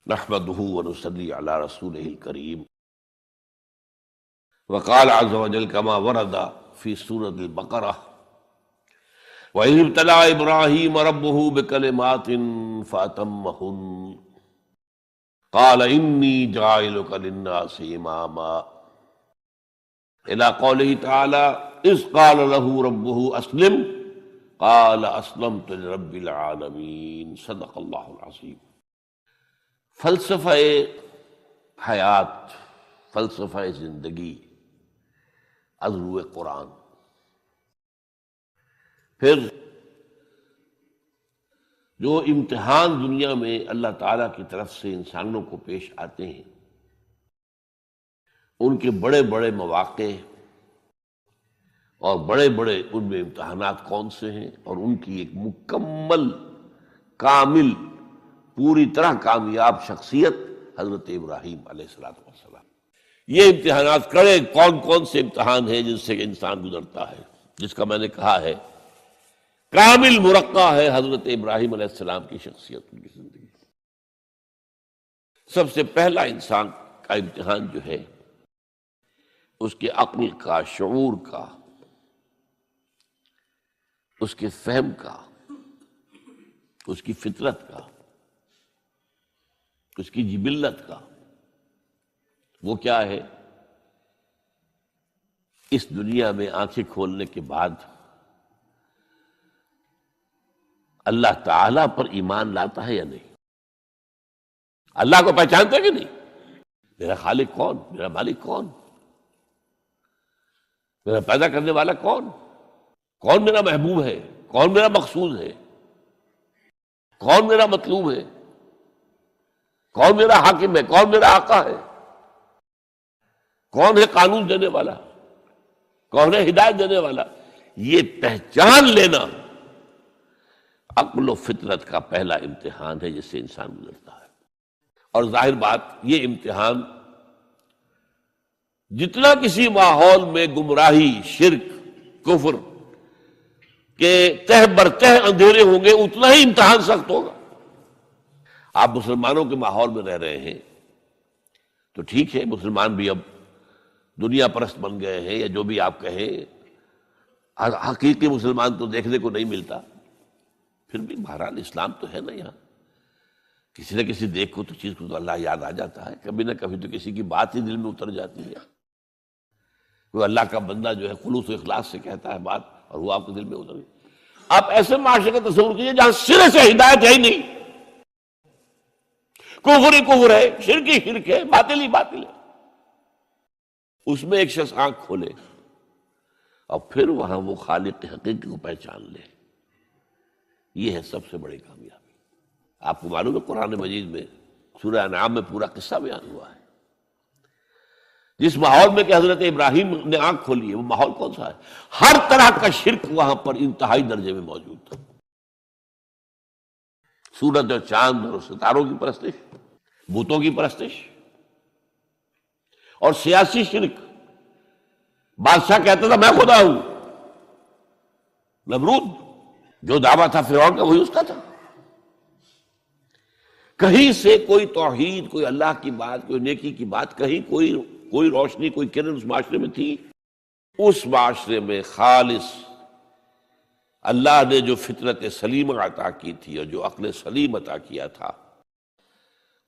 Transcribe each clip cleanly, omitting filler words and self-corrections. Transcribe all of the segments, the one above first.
نحمده ونصلي على رسوله الكريم وقال عز وجل كما ورد في سورة البقرة وإذ ابتلى إبراهيم ربه بكلمات فأتمهن قال إني جاعلك للناس إماما إلى قوله تعالى إذ قال له ربه أسلم قال أسلمت لرب العالمين صدق اللہ العظیم۔ فلسفہ حیات، فلسفہ زندگی از روئے قرآن۔ پھر جو امتحان دنیا میں اللہ تعالیٰ کی طرف سے انسانوں کو پیش آتے ہیں، ان کے بڑے بڑے مواقع اور بڑے بڑے ان میں امتحانات کون سے ہیں، اور ان کی ایک مکمل کامل پوری طرح کامیاب شخصیت حضرت ابراہیم علیہ السلام۔ یہ امتحانات کڑے کون کون سے امتحان ہیں جن سے انسان گزرتا ہے، جس کا میں نے کہا ہے کامل مرقع ہے حضرت ابراہیم علیہ السلام کی شخصیت، ان کی زندگی۔ سب سے پہلا انسان کا امتحان جو ہے اس کے عقل کا، شعور کا، اس کے فہم کا، اس کی فطرت کا، اس کی جبلت کا۔ وہ کیا ہے؟ اس دنیا میں آنکھیں کھولنے کے بعد اللہ تعالیٰ پر ایمان لاتا ہے یا نہیں؟ اللہ کو پہچانتا ہے کہ نہیں؟ میرا خالق کون؟ میرا مالک کون؟ میرا پیدا کرنے والا کون؟ کون میرا محبوب ہے؟ کون میرا مقصود ہے؟ کون میرا مطلوب ہے؟ کون میرا حاکم ہے؟ کون میرا آقا ہے؟ کون ہے قانون دینے والا؟ کون ہے ہدایت دینے والا؟ یہ پہچان لینا عقل و فطرت کا پہلا امتحان ہے جس سے انسان گزرتا ہے۔ اور ظاہر بات، یہ امتحان جتنا کسی ماحول میں گمراہی، شرک، کفر کے تہ برتہ اندھیرے ہوں گے، اتنا ہی امتحان سخت ہوگا۔ آپ مسلمانوں کے ماحول میں رہ رہے ہیں تو ٹھیک ہے، مسلمان بھی اب دنیا پرست بن گئے ہیں، یا جو بھی آپ کہیں، حقیقی مسلمان تو دیکھنے کو نہیں ملتا، پھر بھی بہرحال اسلام تو ہے نا یہاں۔ کسی نہ کسی دیکھ کو تو چیز کو تو اللہ یاد آ جاتا ہے، کبھی نہ کبھی تو کسی کی بات ہی دل میں اتر جاتی ہے۔ کوئی اللہ کا بندہ جو ہے خلوص و اخلاص سے کہتا ہے بات، اور وہ آپ کے دل میں اتر گئی۔ آپ ایسے معاشرے کا تصور کیجیے جہاں سرے سے ہدایت ہے ہی نہیں، کفر ہی کفر ہے، شرک ہی شرک ہے، باطل ہی باطل ہے۔ اس میں ایک شخص آنکھ کھولے اور پھر وہاں وہ خالق حقیقی کو پہچان لے، یہ ہے سب سے بڑی کامیابی۔ آپ کو معلوم ہے قرآن مجید میں سورہ انعام میں پورا قصہ بیان ہوا ہے۔ جس ماحول میں کہ حضرت ابراہیم نے آنکھ کھولی ہے، وہ ماحول کون سا ہے؟ ہر طرح کا شرک وہاں پر انتہائی درجے میں موجود تھا۔ سورج اور چاند اور ستاروں کی پرستش، بتوں کی پرستش، اور سیاسی شرک۔ بادشاہ کہتا تھا میں خدا ہوں، نمرود جو دعویٰ تھا فرعون کا وہی اس کا تھا۔ کہیں سے کوئی توحید، کوئی اللہ کی بات، کوئی نیکی کی بات، کہیں کوئی روشنی، کوئی کرن اس معاشرے میں تھی؟ اس معاشرے میں خالص اللہ نے جو فطرت سلیم عطا کی تھی اور جو عقل سلیم عطا کیا تھا،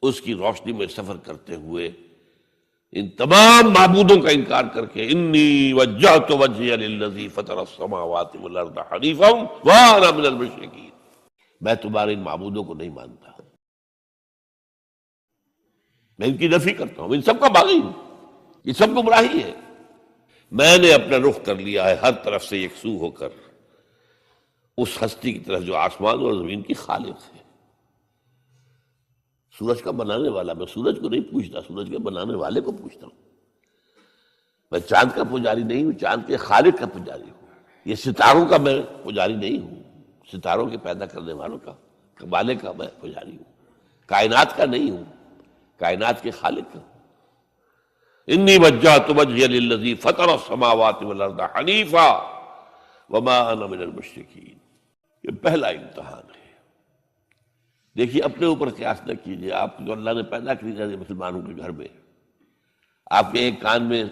اس کی روشنی میں سفر کرتے ہوئے ان تمام معبودوں کا انکار کر کے انی وجہت وجہی للذی فطر السماوات والارض حنیفا وانا من المشرکین، میں تمہارے ان معبودوں کو نہیں مانتا، میں ان کی نفی کرتا ہوں، ان سب کا باغی ہوں، یہ سب گمراہی ہے۔ میں نے اپنا رخ کر لیا ہے ہر طرف سے یکسو ہو کر اس ہستی کی طرف جو آسمان اور زمین کی خالق ہے۔ سورج کا بنانے والا، میں سورج کو نہیں پوچھتا، سورج کے بنانے والے کو پوچھتا ہوں۔ میں چاند کا پجاری نہیں ہوں، چاند کے خالق کا پجاری ہوں۔ یہ ستاروں کا میں پجاری نہیں ہوں، ستاروں کے پیدا کرنے والوں کا، والے کا میں پجاری ہوں۔ کائنات کا نہیں ہوں، کائنات کے خالق کا۔ انی وجہت وجہی للذی فطر السماوات والارض حنیفا وما انا من المشرکین۔ یہ پہلا امتحان ہے۔ دیکھیے اپنے اوپر قیاس نہ کیجیے. آپ کو جو اللہ نے پیدا کیا مسلمانوں کے گھر میں، آپ کے ایک کان میں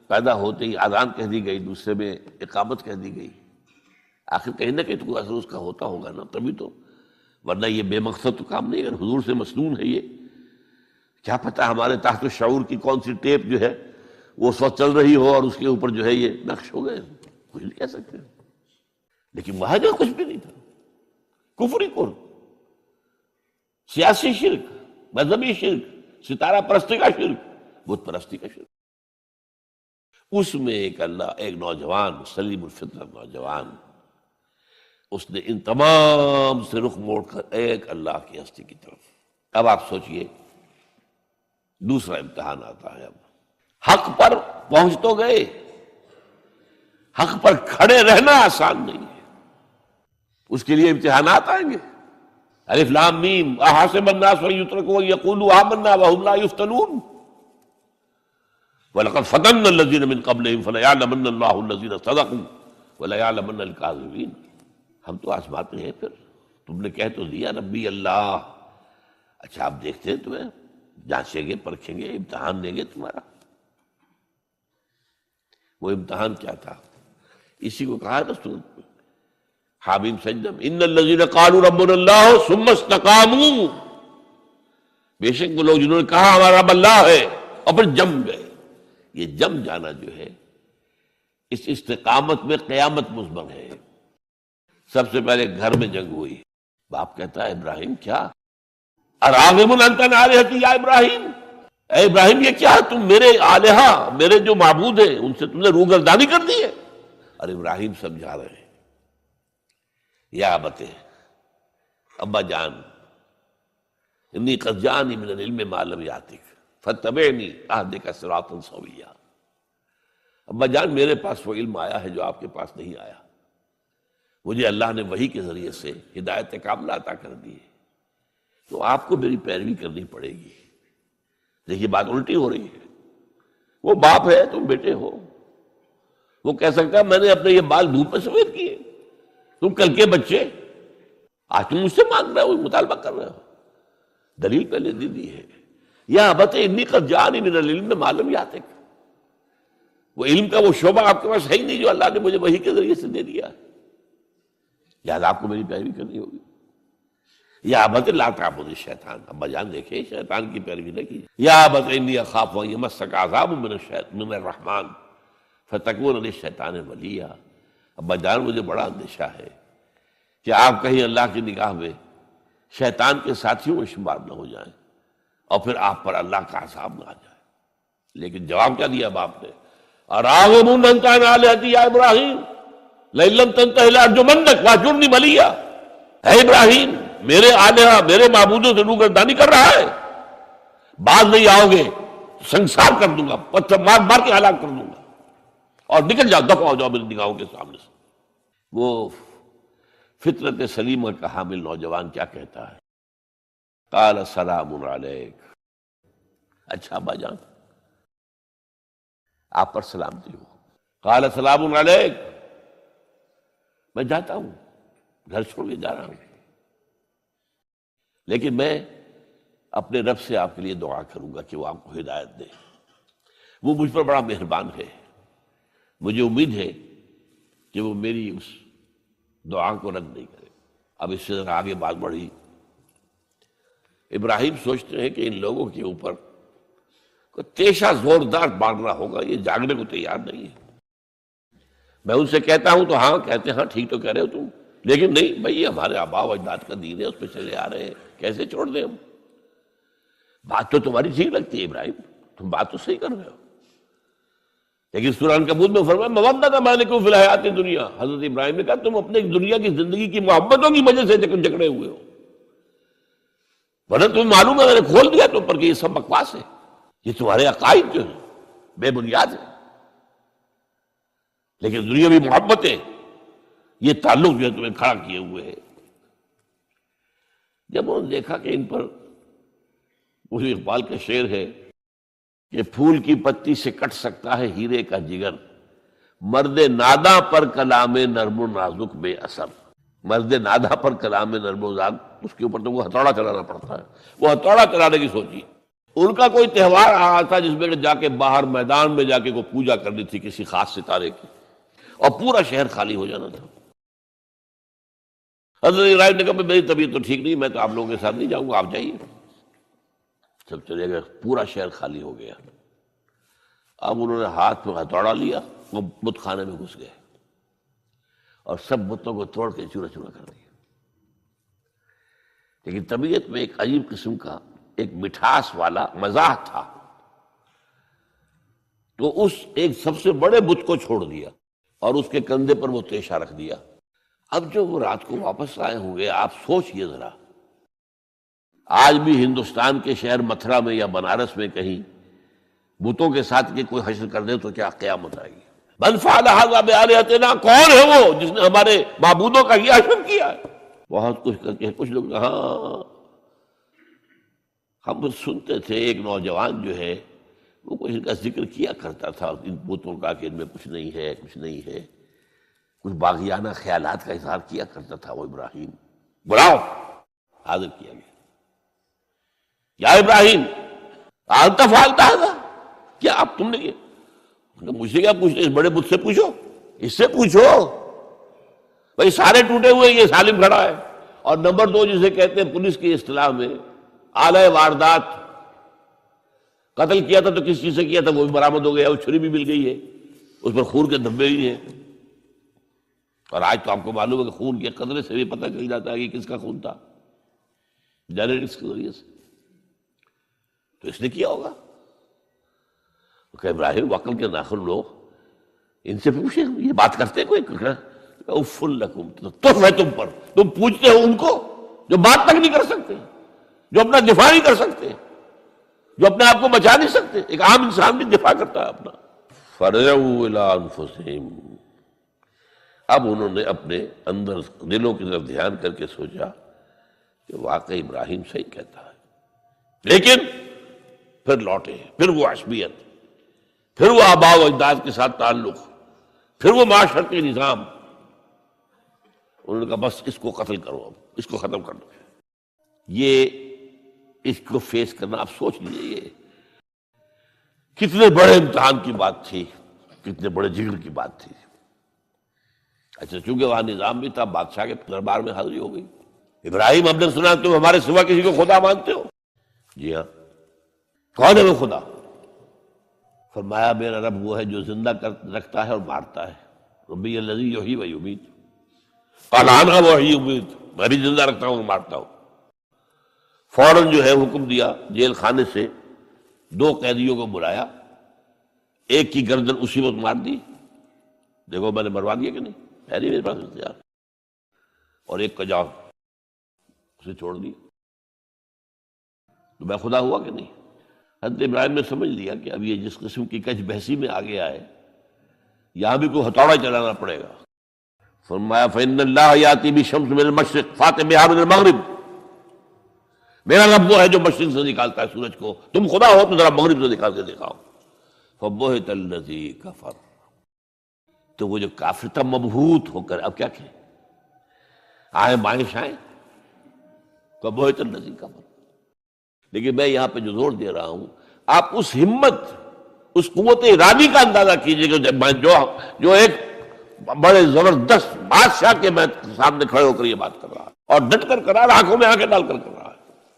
پیدا ہوتے ہی اذان کہہ دی گئی، دوسرے میں اقامت کہہ دی گئی. آخر کہیں نہ کہیں تو کوئی اثر اس کا ہوتا ہوگا نا، تبھی تو، ورنہ یہ بے مقصد تو کام نہیں ہے. حضور سے مسنون ہے یہ. کیا پتہ ہمارے تحت الشعور کی کون سی ٹیپ جو ہے وہ اس وقت چل رہی ہو اور اس کے اوپر جو ہے یہ نقش ہو گئے، کچھ نہیں کہہ سکتے. لیکن وہاں جو کچھ بھی نہیں تھا، کفری کفر، سیاسی شرک، مذہبی شرک، ستارہ پرستی کا شرک، بت پرستی کا شرک. اس میں ایک نوجوان، سلیم الفطرت نوجوان، اس نے ان تمام سے رخ موڑ کر ایک اللہ کی ہستی کی طرف. اب آپ سوچئے دوسرا امتحان آتا ہے. اب حق پر پہنچ تو گئے، حق پر کھڑے رہنا آسان نہیں ہے، اس کے لیے امتحانات آئیں گے. الف لام میم احسب الناس ان یترکوا ان یقولوا آمنا وهم لا یفتنون وَلَقَدْ فَتَنَّا الَّذِينَ مِن قَبْلِهِمْ فَلَيَعْلَمَنَّ اللَّهُ الَّذِينَ صَدَقُوا وَلَيَعْلَمَنَّ الْكَاذِبِينَ. ہم تو آزماتے ہیں، پھر تم نے کہہ تو دیا ربی اللہ. اچھا آپ دیکھتے ہیں، تمہیں جانچیں گے، پرکھیں گے، امتحان لیں گے تمہارا. وہ امتحان کیا تھا؟ اسی کو کہا نا سورۃ میں حامیم سجدہ میں، ان الذین قالوا ربنا اللہ ثم استقاموا. بے شک وہ لوگ جنہوں نے کہا ہمارا رب اللہ ہے اور پھر جم گئے. یہ جم جانا جو ہے اس استقامت میں قیامت مضمن ہے. سب سے پہلے گھر میں جنگ ہوئی. باپ کہتا ہے ابراہیم کیا اراغب انت عن آلہتی یا ابراہیم، اے ابراہیم یہ کیا، تم میرے آلہہ، میرے جو معبود ہیں ان سے تم نے روگردانی کر دی ہے. اور ابراہیم سمجھا رہے ہیں یا ابت، ابا جان، انی قد جانی من العلم ما لم یاتک فاتبعنی اہدک صراطا سویا. ابا جان میرے پاس وہ علم آیا ہے جو آپ کے پاس نہیں آیا. مجھے اللہ نے وحی کے ذریعے سے ہدایت کاملہ عطا کر دی ہے، تو آپ کو میری پیروی کرنی پڑے گی. دیکھیے بات الٹی ہو رہی ہے. وہ باپ ہے، تم بیٹے ہو. وہ کہہ سکتا ہے میں نے اپنے یہ بال دھوپ میں سفید کیے، تم کل کے بچے آج تم مجھ سے مانگ رہے ہو، مطالبہ کر رہے ہو. دلیل پہلے دے دی ہے. یا ابت انی قد جانی من العلم ما لم یاتک. وہ علم کا وہ شعبہ آپ کے پاس ہے ہی نہیں جو اللہ نے مجھے وحی کے ذریعے سے دے دیا ہے، لہٰذا آپ کو میری پیروی کرنی ہوگی. یا ابت لا تعبد الشیطان. ابا جان دیکھے شیطان کی پیروی نہ کی. یا ابت انی اخاف ان یمسک عذاب من الرحمن فتکون للشیطان ولیا. ابا جان مجھے بڑا اندیشہ ہے کہ آپ کہیں اللہ کی نگاہ میں شیطان کے ساتھیوں میں شمار نہ ہو جائیں اور پھر آپ پر اللہ کا عذاب نہ آ جائے. لیکن جواب کیا دیا باپ نے؟ اراغب انت عن آلہتی یا ابراہیم لئن لم تنتہ لارجمنک واہجرنی ملیا. اے ابراہیم میرے آلہہ، میرے معبودوں سے روگردانی کر رہا ہے، باز نہیں آؤ گے سنسار کر دوں گا، پتھر مار مار کے ہلاک کر دوں گا، اور نکل جاؤ، دفع ہو جاؤ میری نگاہوں کے سامنے سے. وہ فطرت سلیمہ کا حامل نوجوان کیا کہتا ہے؟ قال سلام علیک. اچھا ابا جان آپ پر سلامتی ہو. قال سلام علیک، میں جاتا ہوں، گھر چھوڑ کے جا رہا ہوں، لیکن میں اپنے رب سے آپ کے لیے دعا کروں گا کہ وہ آپ کو ہدایت دے. وہ مجھ پر بڑا مہربان ہے، مجھے امید ہے کہ وہ میری اس دعا کو رد نہیں کرے. اب اس سے ذرا آگے بات بڑھی. ابراہیم سوچتے ہیں کہ ان لوگوں کے اوپر کوئی تیشہ زوردار مارنا ہوگا، یہ جاگنے کو تیار نہیں ہے. میں ان سے کہتا ہوں تو ہاں کہتے ہیں، ہاں ٹھیک تو کہہ رہے ہو تم، لیکن نہیں بھائی یہ ہمارے آباء و اجداد کا دین ہے، اس پہ چلے آ رہے ہیں، کیسے چھوڑ دیں ہم؟ بات تو تمہاری ٹھیک لگتی ہے ابراہیم، تم بات تو صحیح کر رہے ہو، لیکن سورہ عنکبوت میں فرمایا مودۃ بینکم فی الحیات الدنیا. حضرت ابراہیم نے کہا تم اپنے دنیا کی زندگی کی محبتوں کی وجہ سے جکڑے ہوئے ہو، ورنہ تمہیں معلوم ہے میں نے کھول دیا تم پر کہ یہ سب بکواس ہے، یہ تمہارے عقائد جو ہیں بے بنیاد ہیں. لیکن دنیاوی محبتیں، یہ تعلق جو ہے تمہیں کھڑا کیے ہوئے ہے. جب انہوں نے دیکھا کہ ان پر، وہ اقبال کا شعر ہے کہ پھول کی پتی سے کٹ سکتا ہے ہیرے کا جگر، مرد ناداں پر کلام نرم و نازک بے اثر. مرد نادہ پر کلام نرم و زاد، اس کے اوپر تو وہ ہتھوڑا چلانا پڑتا ہے، وہ ہتھوڑا چلانے کی سوچی۔ ان کا کوئی تہوار آیا تھا جس میں جا کے باہر میدان میں جا کے کو پوجا کرنی تھی کسی خاص ستارے کی، اور پورا شہر خالی ہو جانا تھا۔ حضرت ابراہیم نے کہا میری طبیعت تو ٹھیک نہیں، میں تو آپ لوگوں کے ساتھ نہیں جاؤں گا، آپ جائیے۔ جب چلے گئے پورا شہر خالی ہو گیا۔ اب انہوں نے ہاتھ میں ہتھوڑا لیا، وہ بت خانے میں گھس گئے اور سب بتوں کو توڑ کے چورا چورا کر دیا۔ لیکن طبیعت میں ایک عجیب قسم کا ایک مٹھاس والا مزاح تھا، تو اس ایک سب سے بڑے بت کو چھوڑ دیا اور اس کے کندھے پر وہ تیشہ رکھ دیا۔ اب جو وہ رات کو واپس آئے ہوں گے، آپ سوچئے ذرا، آج بھی ہندوستان کے شہر متھرا میں یا بنارس میں کہیں بتوں کے ساتھ کے کوئی حشر کر دے تو کیا قیامت آئے گی۔ من فعل ھذا بآلہتنا، کون ہے وہ جس نے ہمارے معبودوں کا یہ حشر کیا ہے؟ بہت کچھ کر کے کچھ لوگ، ہاں ہم سنتے تھے ایک نوجوان جو ہے وہ کچھ ان کا ذکر کیا کرتا تھا ان بتوں کا کہ ان میں کچھ نہیں ہے، کچھ نہیں ہے، کچھ باغیانہ خیالات کا اظہار کیا کرتا تھا وہ ابراہیم۔ بلاؤ، حاضر کیا گیا۔ یا ابراہیم انت فعلت ھذا، کیا اب تم نے یہ؟ مجھ سے کیا پوچھتے، اس بڑے بت سے پوچھو، اس سے پوچھو، بھائی سارے ٹوٹے ہوئے، یہ سالم کھڑا ہے۔ اور نمبر دو جسے کہتے ہیں پولیس کی اصطلاح میں آلہ واردات، قتل کیا تھا تو کس چیز سے کیا تھا وہ بھی برآمد ہو گیا، وہ چھری بھی مل گئی ہے، اس پر خون کے دھبے بھی ہیں۔ اور آج تو آپ کو معلوم ہے کہ خون کے قطرے سے بھی پتہ چل جاتا ہے کہ کس کا خون تھا، جینیٹکس کے ذریعے سے۔ تو اس نے کیا ہوگا کہ ابراہیم وقل کے ناخن لو، ان سے پوچھے یہ بات کرتے کوئی؟ اف لکم، تف ہے تم پر، تم پوچھتے ہو ان کو جو بات تک نہیں کر سکتے، جو اپنا دفاع نہیں کر سکتے، جو اپنے آپ کو بچا نہیں سکتے۔ ایک عام انسان بھی دفاع کرتا ہے اپنا۔ فرجعوا الی انفسہم، اب انہوں نے اپنے اندر دلوں کی طرف دھیان کر کے سوچا کہ واقعی ابراہیم صحیح کہتا ہے، لیکن پھر لوٹے، پھر وہ عصبیت، پھر وہ آباء و اجداد کے ساتھ تعلق، پھر وہ معاشرتی نظام۔ انہوں نے کہا بس اس کو قتل کرو، اب اس کو ختم کر دو۔ یہ اس کو فیس کرنا، آپ سوچ لیجیے یہ کتنے بڑے امتحان کی بات تھی، کتنے بڑے جگر کی بات تھی۔ اچھا چونکہ وہاں نظام بھی تھا، بادشاہ کے دربار میں حاضری ہو گئی۔ ابراہیم ہم نے سنا تم ہمارے سوا کسی کو خدا مانتے ہو؟ جی ہاں۔ کون ہے وہ خدا؟ فرمایا میرا رب وہ ہے جو زندہ رکھتا ہے اور مارتا ہے، ربی الذی یحیی و یمیت۔ قال انا احیی و امیت، میں بھی زندہ رکھتا ہوں اور مارتا ہوں۔ فوراً جو ہے حکم دیا، جیل خانے سے 2 قیدیوں کو بلایا، ایک کی گردن اسی وقت مار دی، دیکھو میں نے مروا دیا کہ نہیں، ہے نہیں میرے پاس اختیار، اور ایک کا جاؤ اسے چھوڑ دیا۔ تو میں خدا ہوا کہ نہیں؟ حضرت ابراہیم نے سمجھ لیا کہ اب یہ جس قسم کی کچھ بحثی میں آگے آئے، یہاں بھی کوئی ہتھوڑا چلانا پڑے گا۔ فرمایا فإن اللہ یاتی بالشمس من المشرق فأت بہا من المغرب، میرا رب وہ ہے جو مشرق سے نکالتا ہے سورج کو، تم خدا ہو تو ذرا مغرب سے نکال کے دکھاؤ۔ فبہت الذی کفر، تو وہ جو کافر تھا مبہوت ہو کر اب کیا کہیں، آئے بائیں شائیں، فبہت الذی کفر۔ لیکن میں یہاں پہ جو زور دے رہا ہوں، آپ اس ہمت، اس قوت ارادی کا اندازہ کیجئے کہ جو ایک بڑے زبردست بادشاہ کے میں سامنے کھڑے ہو کر یہ بات کر رہا ہے، اور ڈٹ کر رہا ہے، آنکھوں میں آنکھیں ڈال کر رہا ہے۔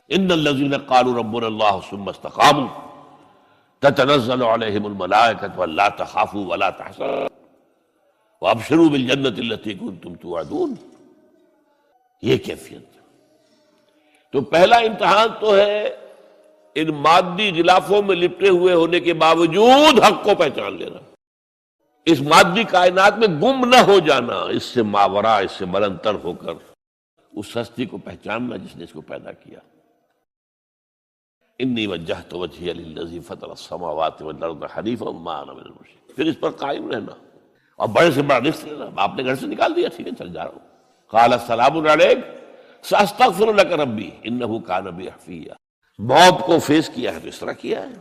ان الذین قالوا ربنا اللہ ثم استقاموا تتنزل علیہم الملائکۃ الا تخافوا ولا تحزنوا وابشروا بالجنۃ التی کنتم توعدون۔ یہ کیفیت۔ تو پہلا امتحان تو ہے ان مادی غلافوں میں لپٹے ہوئے ہونے کے باوجود حق کو پہچان لینا، اس مادی کائنات میں گم نہ ہو جانا، اس سے ماورا، اس سے بلند تر ہو کر اس ہستی کو پہچاننا جس نے اس کو پیدا کیا۔ انی وجہت وجہی للذی فطر السماوات والارض حنیفا ما انا من المشرکین، پھر اس پر قائم رہنا اور بڑے سے بڑا رزق لینا۔ آپ نے گھر سے نکال دیا، ٹھیک ہے چل جا رہا ہوں۔ قال السلام علیک ساستغفر لک ربی انہ کان بی حفیہ، موت کو فیس کیا ہے تو اس طرح کیا ہے،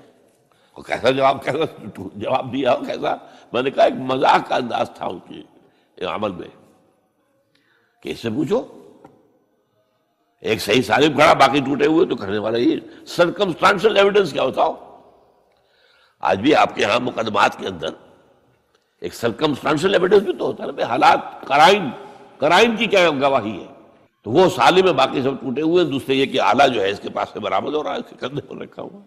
اور کیسا جواب دیا ہو، کیسا، میں نے کہا ایک مزاح کا انداز تھا ان کے عمل میں کہ اس سے پوچھو، ایک صحیح سالم کھڑا باقی ٹوٹے ہوئے، تو کہنے والا یہ سرکمسٹانشل ایویڈنس کیا ہوتا ہو؟ آج بھی آپ کے ہاں مقدمات کے اندر ایک سرکمسٹانشل ایویڈنس بھی تو ہوتا ہے نا، حالات، قرائن کی کیا گواہی ہے؟ تو وہ سالم میں باقی سب ٹوٹے ہوئے ہیں، دوسرے یہ کہ آلہ جو ہے اس کے پاس سے برآمد ہو رہا ہے، اس کے کندھے پر رکھا ہوا ہے،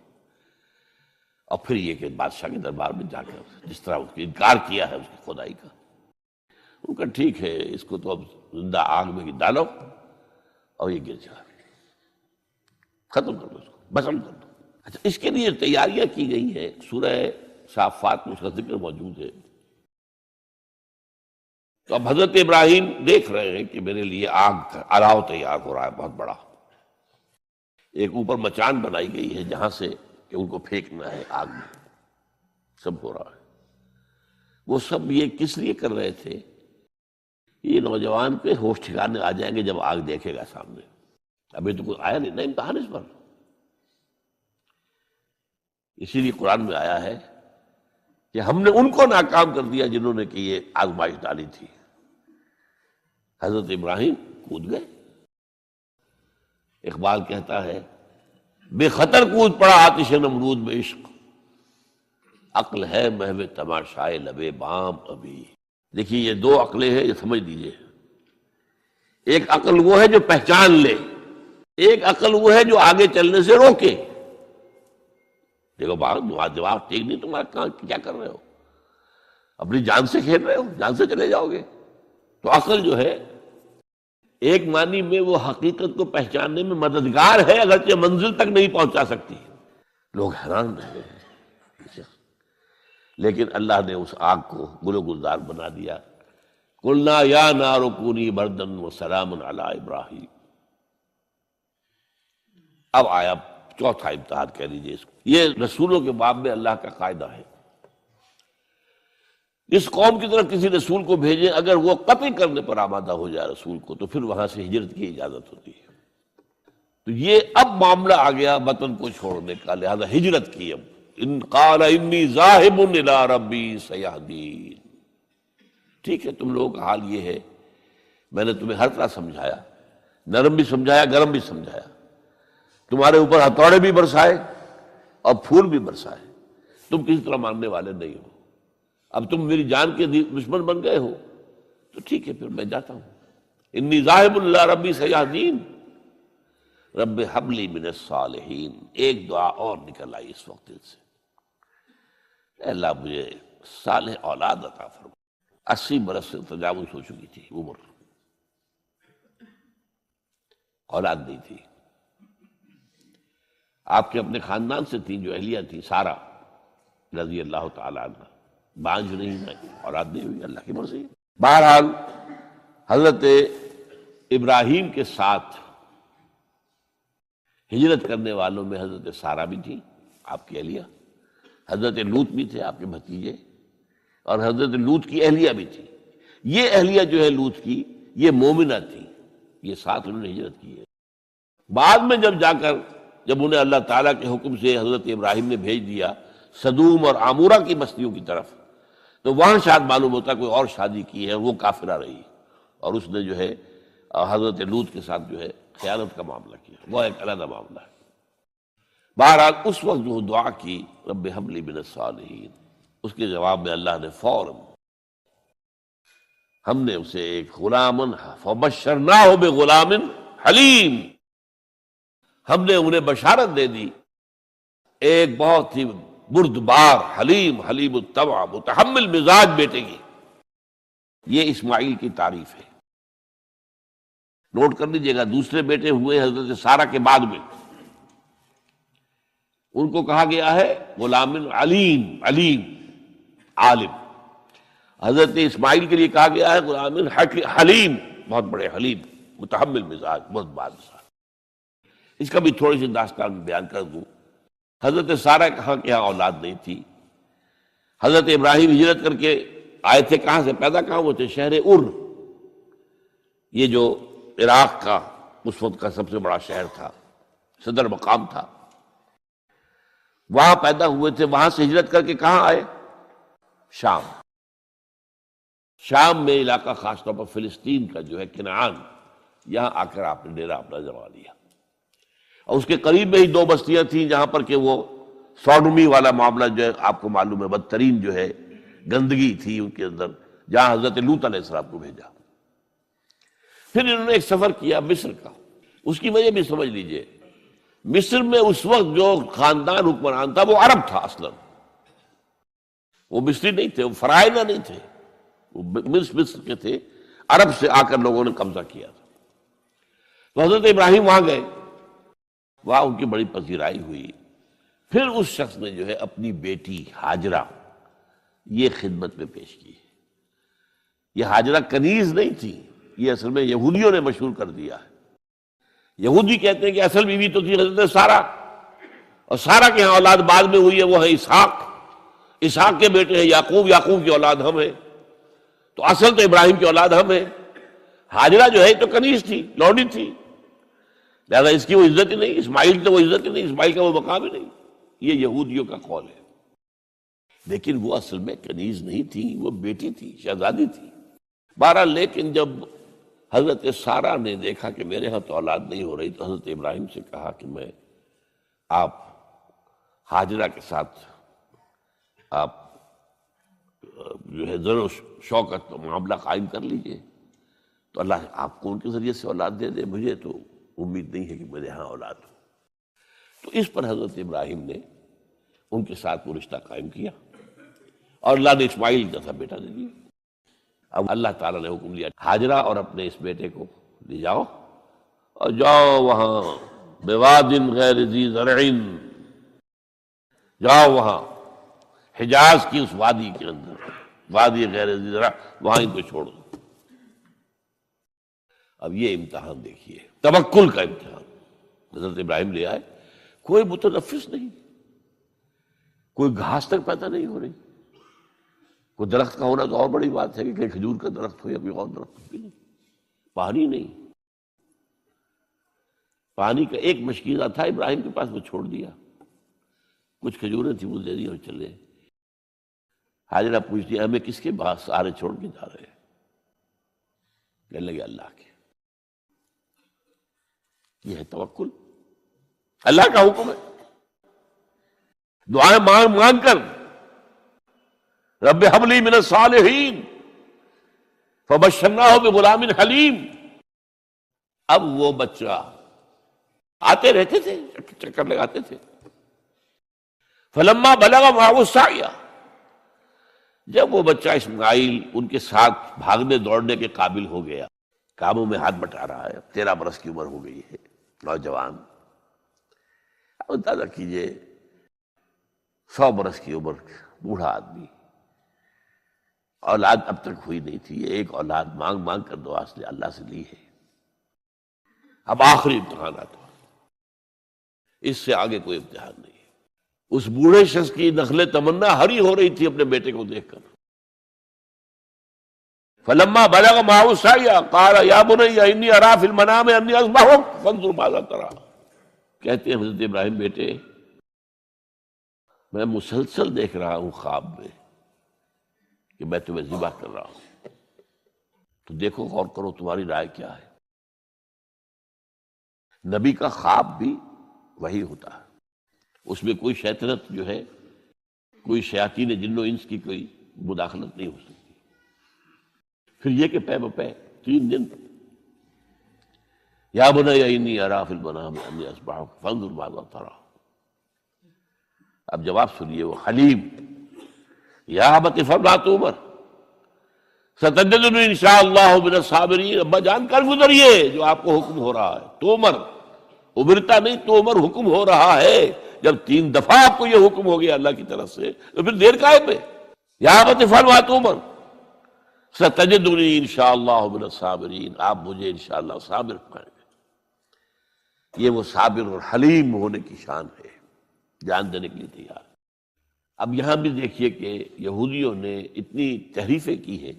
اور پھر یہ کہ بادشاہ کے دربار میں جا کر جس طرح اس کی انکار کیا ہے اس کی خدائی کا، ان کا ٹھیک ہے، اس کو تو اب زندہ آگ میں ڈالو اور یہ گر جائے، ختم کر دو اس کو، بسم کر دو۔ اچھا، اس کے لیے تیاریاں کی گئی ہیں، سورہ صافات میں اس کا ذکر موجود ہے۔ تو اب حضرت ابراہیم دیکھ رہے ہیں کہ میرے لیے آگ کا الاؤ تیار ہو رہا ہے بہت بڑا، ایک اوپر مچان بنائی گئی ہے جہاں سے کہ ان کو پھینکنا ہے آگ میں، سب ہو رہا ہے۔ وہ سب یہ کس لیے کر رہے تھے؟ یہ نوجوان کے ہوش ٹھکانے آ جائیں گے جب آگ دیکھے گا سامنے، ابھی تو کوئی آیا نہیں نا امتحان اس پر۔ اسی لیے قرآن میں آیا ہے کہ ہم نے ان کو ناکام کر دیا جنہوں نے کہ یہ آزمائش ڈالی تھی۔ حضرت ابراہیم کود گئے، اقبال کہتا ہے بے خطر کود پڑا آتش نمرود میں عشق، عقل ہے محو تماشائے لبے بام ابھی۔ دیکھیے یہ دو عقلیں ہیں، یہ سمجھ لیجیے، ایک عقل وہ ہے جو پہچان لے، ایک عقل وہ ہے جو آگے چلنے سے روکے۔ دیکھو دماغ ٹھیک نہیں تمہارا، کیا کر رہے ہو؟ اپنی جان سے کھیل رہے ہو، جان سے چلے جاؤ گے۔ تو عقل جو ہے ایک معنی میں وہ حقیقت کو پہچاننے میں مددگار ہے، اگرچہ منزل تک نہیں پہنچا سکتی۔ لوگ حیران رہے ہیں، لیکن اللہ نے اس آگ کو گل و گلزار بنا دیا۔ قلنا یا نار کونی بردا وسلام علی ابراہیم۔ اب آیا چوتھا امتحان کہہ لیجیے اس کو، یہ رسولوں کے باب میں اللہ کا قاعدہ ہے، اس قوم کی طرف کسی رسول کو بھیجیں، اگر وہ قتل کرنے پر آمادہ ہو جائے رسول کو تو پھر وہاں سے ہجرت کی اجازت ہوتی ہے۔ تو یہ اب معاملہ آ گیا وطن کو چھوڑنے کا، لہذا ہجرت کی۔ اب ان قال انی ذاہب الی ربی سیہدین، ٹھیک ہے، تم لوگوں کا حال یہ ہے، میں نے تمہیں ہر طرح سمجھایا، نرم بھی سمجھایا، گرم بھی سمجھایا، تمہارے اوپر ہتھوڑے بھی برسائے اور پھول بھی برسائے، تم کسی طرح ماننے والے نہیں ہو، اب تم میری جان کے دشمن بن گئے ہو، تو ٹھیک ہے پھر میں جاتا ہوں۔ انی ذاہب الی ربی سیہدین رب ہب لی من الصالحین۔ ایک دعا اور نکل آئی اس وقت دل سے، اے اللہ مجھے صالح اولاد عطا فرما۔ 80 برس سے تجاوز ہو چکی تھی عمر، اولاد نہیں تھی۔ آپ کے اپنے خاندان سے تھیں جو اہلیہ تھی سارہ رضی اللہ تعالی عنہ، بانجھ نہیں ہے، اولاد نہیں ہوئی، اللہ کی مرضی ہے۔ بہرحال حضرت ابراہیم کے ساتھ ہجرت کرنے والوں میں حضرت سارہ بھی تھی آپ کی اہلیہ، حضرت لوط بھی تھے آپ کے بھتیجے، اور حضرت لوط کی اہلیہ بھی تھی۔ یہ اہلیہ جو ہے لوط کی، یہ مومنہ تھی، یہ ساتھ انہوں نے ہجرت کی ہے۔ بعد میں جب انہیں اللہ تعالیٰ کے حکم سے حضرت ابراہیم نے بھیج دیا سدوم اور عامورہ کی بستیوں کی طرف، تو وہاں شاید معلوم ہوتا کوئی اور شادی کی ہے، وہ کافرہ رہی، اور اس نے جو ہے حضرت لوط کے ساتھ جو ہے خیانت کا معاملہ کیا، وہ ایک علیحدہ معاملہ ہے۔ بہرحال اس وقت جو دعا کی رب ہب لی من الصالحین، اس کے جواب میں اللہ نے فوراً، ہم نے اسے ایک غلام فبشرناہ بغلام حلیم، ہم نے انہیں بشارت دے دی ایک بہت ہی بردبار، حلیم الطبع، متحمل مزاج بیٹے کی۔ یہ اسماعیل کی تعریف ہے، نوٹ کر لیجیے گا۔ دوسرے بیٹے ہوئے حضرت سارہ کے بعد میں، ان کو کہا گیا ہے غلام علیم عالم۔ حضرت اسماعیل کے لیے کہا گیا ہے غلام حلیم، بہت بڑے حلیم، متحمل مزاج، بہت بادشاہ۔ اس کا بھی تھوڑی سی داستان بیان کر دوں۔ حضرت سارہ کہاں کے یہاں اولاد نہیں تھی، حضرت ابراہیم ہجرت کر کے آئے تھے، کہاں سے پیدا کہاں ہوئے تھے؟ شہر یہ جو عراق کا اس وقت کا سب سے بڑا شہر تھا، صدر مقام تھا، وہاں پیدا ہوئے تھے۔ وہاں سے ہجرت کر کے کہاں آئے؟ شام میں علاقہ، خاص طور پر فلسطین کا جو ہے کنعان، یہاں آ کر آپ نے ڈیرا اپنا جما لیا. اور اس کے قریب میں ہی دو بستیاں تھیں جہاں پر کہ وہ سوڈومی والا معاملہ جو ہے آپ کو معلوم ہے، بدترین جو ہے گندگی تھی ان کے اندر، جہاں حضرت لوط علیہ السلام کو بھیجا. پھر انہوں نے ایک سفر کیا مصر کا. اس کی وجہ بھی سمجھ لیجئے، مصر میں اس وقت جو خاندان حکمران تھا وہ عرب تھا اصلا، وہ مصری نہیں تھے، وہ فرائضہ نہیں تھے، وہ مصر کے تھے، عرب سے آ کر لوگوں نے قبضہ کیا تھا. تو حضرت ابراہیم وہاں گئے، وہاں ان کی بڑی پذیرائی ہوئی. پھر اس شخص نے جو ہے اپنی بیٹی ہاجرہ یہ خدمت میں پیش کی. یہ ہاجرہ کنیز نہیں تھی، یہ اصل میں یہودیوں نے مشہور کر دیا ہے. یہودی کہتے ہیں کہ اصل بیوی تو تھی حضرت سارہ، اور سارہ کے ہاں اولاد بعد میں ہوئی ہے، وہ ہے اسحاق. اسحاق کے بیٹے ہیں یعقوب، یعقوب کی اولاد ہم ہیں، تو اصل تو ابراہیم کی اولاد ہم ہیں. ہاجرہ جو ہے تو کنیز تھی، لونڈی تھی، لہذا اس کی وہ عزت ہی نہیں. اسماعیل تو وہ عزت ہی نہیں، اسماعیل کا وہ مقام ہی نہیں. یہ یہودیوں کا قول ہے. لیکن وہ اصل میں کنیز نہیں تھی، وہ بیٹی تھی، شہزادی تھی. بہرحال لیکن جب حضرت سارہ نے دیکھا کہ میرے ہاں تو اولاد نہیں ہو رہی، تو حضرت ابراہیم سے کہا کہ میں آپ ہاجرہ کے ساتھ آپ جو ہے زر و شوقت معاملہ قائم کر لیجئے، تو اللہ آپ کو ان کے ذریعے سے اولاد دے دے. مجھے تو امید نہیں ہے کہ میرے ہاں اولاد ہو. تو اس پر حضرت ابراہیم نے ان کے ساتھ وہ رشتہ قائم کیا، اور اللہ نے اسماعیل جیسا بیٹا دے دیا. اب اللہ تعالیٰ نے حکم دیا ہاجرہ اور اپنے اس بیٹے کو لے جاؤ اور جاؤ وہاں بواد غیر ذی زرع، جاؤ وہاں حجاز کی اس وادی کے اندر، وادی غیر ذی زرع، وہاں ان کو چھوڑ دو. اب یہ امتحان دیکھیے، توکل کا امتحان. حضرت ابراہیم لے آئے، کوئی متنفس نہیں، کوئی گھاس تک پیدا نہیں ہو رہی. کوئی درخت کا ہونا تو اور بڑی بات ہے کہ کہیں کھجور کا درخت ہو یا کوئی اور درخت بھی نہیں. پانی نہیں، پانی کا ایک مشکیزہ تھا ابراہیم کے پاس، وہ چھوڑ دیا. کچھ کھجوریں تھیں وہ دے دی اور چلے. حاجرہ پوچھتی ہمیں کس کے بعد سارے چھوڑ کے جا رہے ہیں؟ کہنے لگے اللہ کے. یہ ہے توکل، اللہ کا حکم ہے. دعائیں مانگ مانگ کر رب ہب لی من الصالحین فبشرناہ بغلام حلیم. اب وہ بچہ آتے رہتے تھے، چکر لگاتے تھے. فلما بلغ معه السعی، جب وہ بچہ اسماعیل ان کے ساتھ بھاگنے دوڑنے کے قابل ہو گیا، کاموں میں ہاتھ بٹا رہا ہے، 13 برس کی عمر ہو گئی ہے، نوجوان. اب اندازہ کیجئے 100 برس کی عمر، بوڑھا آدمی، اولاد اب تک ہوئی نہیں تھی. یہ ایک اولاد مانگ مانگ کر دعا سے اللہ سے لی ہے. اب آخری امتحانات، اس سے آگے کوئی امتحان نہیں ہے. اس بوڑھے شخص کی نخل تمنا ہری ہو رہی تھی اپنے بیٹے کو دیکھ کر. فلما بلغ معه السعی قال یا بنی انی اری فی المنام انی اذبحک فانظر ماذا تری. کہتے ہیں حضرت ابراہیم بیٹے، میں مسلسل دیکھ رہا ہوں خواب میں کہ میں تمہیں ذبح کر رہا ہوں، تو دیکھو غور کرو تمہاری رائے کیا ہے. نبی کا خواب بھی وہی ہوتا ہے، اس میں کوئی شیطنت جو ہے، کوئی شیاطین جن و انس کی کوئی مداخلت نہیں ہو سکتی. پھر یہ کہ پے بپے 3 دن یا بنی انی اری فی المنام انی اذبحک فانظر ماذا تری. اب جواب سنیے، وہ حلیم، یا ابت افعل ما تؤمر ستجدنی انشاءاللہ من الصابرین. ابا جان کر گزریے جو آپ کو حکم ہو رہا ہے. تومر ابرتا نہیں، تومر حکم ہو رہا ہے. جب 3 دفعہ آپ کو یہ حکم ہو گیا اللہ کی طرف سے تو پھر دیر کاہے پہ. یا ابت افعل ما تؤمر ستجدنی انشاءاللہ من الصابرین. آپ مجھے انشاءاللہ صابر پائیں گے. یہ وہ صابر اور حلیم ہونے کی شان ہے، جان دینے کے لیے تیار. اب یہاں بھی دیکھیے کہ یہودیوں نے اتنی تحریفیں کی ہیں.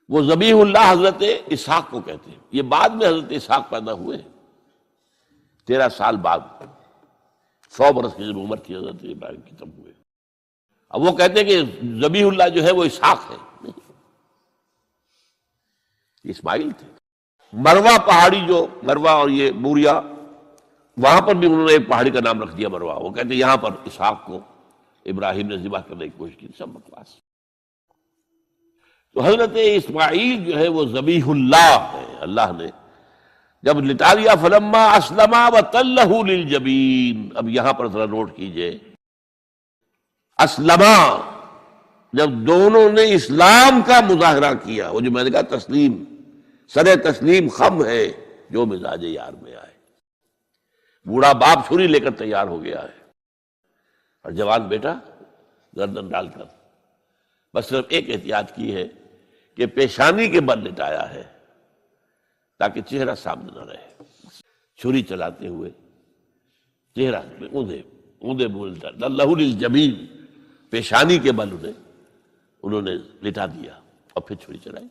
وہ ذبیح اللہ حضرت اسحاق کو کہتے ہیں. یہ بعد میں حضرت اسحاق پیدا ہوئے، 13 سال بعد، 100 برس کی جب عمر تھی حضرت ابراہیم کی تب ہوئے. اب وہ کہتے ہیں کہ ذبیح اللہ جو ہے وہ اسحاق ہے. اسماعیل تھے۔ مروا پہاڑی جو مروا اور یہ موریا، وہاں پر بھی انہوں نے ایک پہاڑی کا نام رکھ دیا مروا، وہ کہتے ہیں یہاں پر اسحاق کو ابراہیم نے ذبح کرنے کی کوشش کی، سب بکواس۔ تو حضرت اسماعیل جو ہے وہ ذبیح اللہ ہے، اللہ نے جب لٹا دیا فلما اسلما وتلہ للجبین۔ اب یہاں پر ذرا نوٹ کیجئے، اسلما جب دونوں نے اسلام کا مظاہرہ کیا، وہ جو میں نے کہا تسلیم، سر تسلیم خم ہے جو مزاج یار میں آئے۔ بوڑھا باپ چھری لے کر تیار ہو گیا ہے اور جوان بیٹا گردن ڈال کر بس صرف ایک احتیاط کی ہے کہ پیشانی کے بل لٹایا ہے تاکہ چہرہ سامنے نہ رہے، چھری چلاتے ہوئے چہرہ میں اوندے لہو للجبین، پیشانی کے بل انہوں نے لٹا دیا اور پھر چھری چلائی۔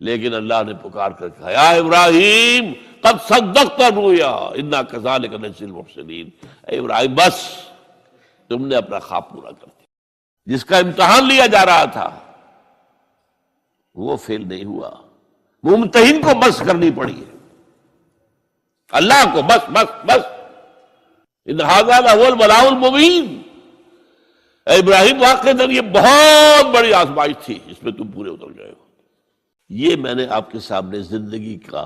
لیکن اللہ نے پکار کر کہا یا ابراہیم قد صدقت الرؤیا انا کذالک نجزی المحسنین، اے ابراہیم بس تم نے اپنا خواب پورا کر دیا، جس کا امتحان لیا جا رہا تھا وہ فیل نہیں ہوا، ممتحن کو بس کرنی پڑی ہے، اللہ کو بس بس بس۔ ان ھذا لہو البلاء المبین، اے ابراہیم واقعتاً یہ بہت بڑی آزمائش تھی، اس میں تم پورے اتر گئے ہو۔ یہ میں نے آپ کے سامنے زندگی کا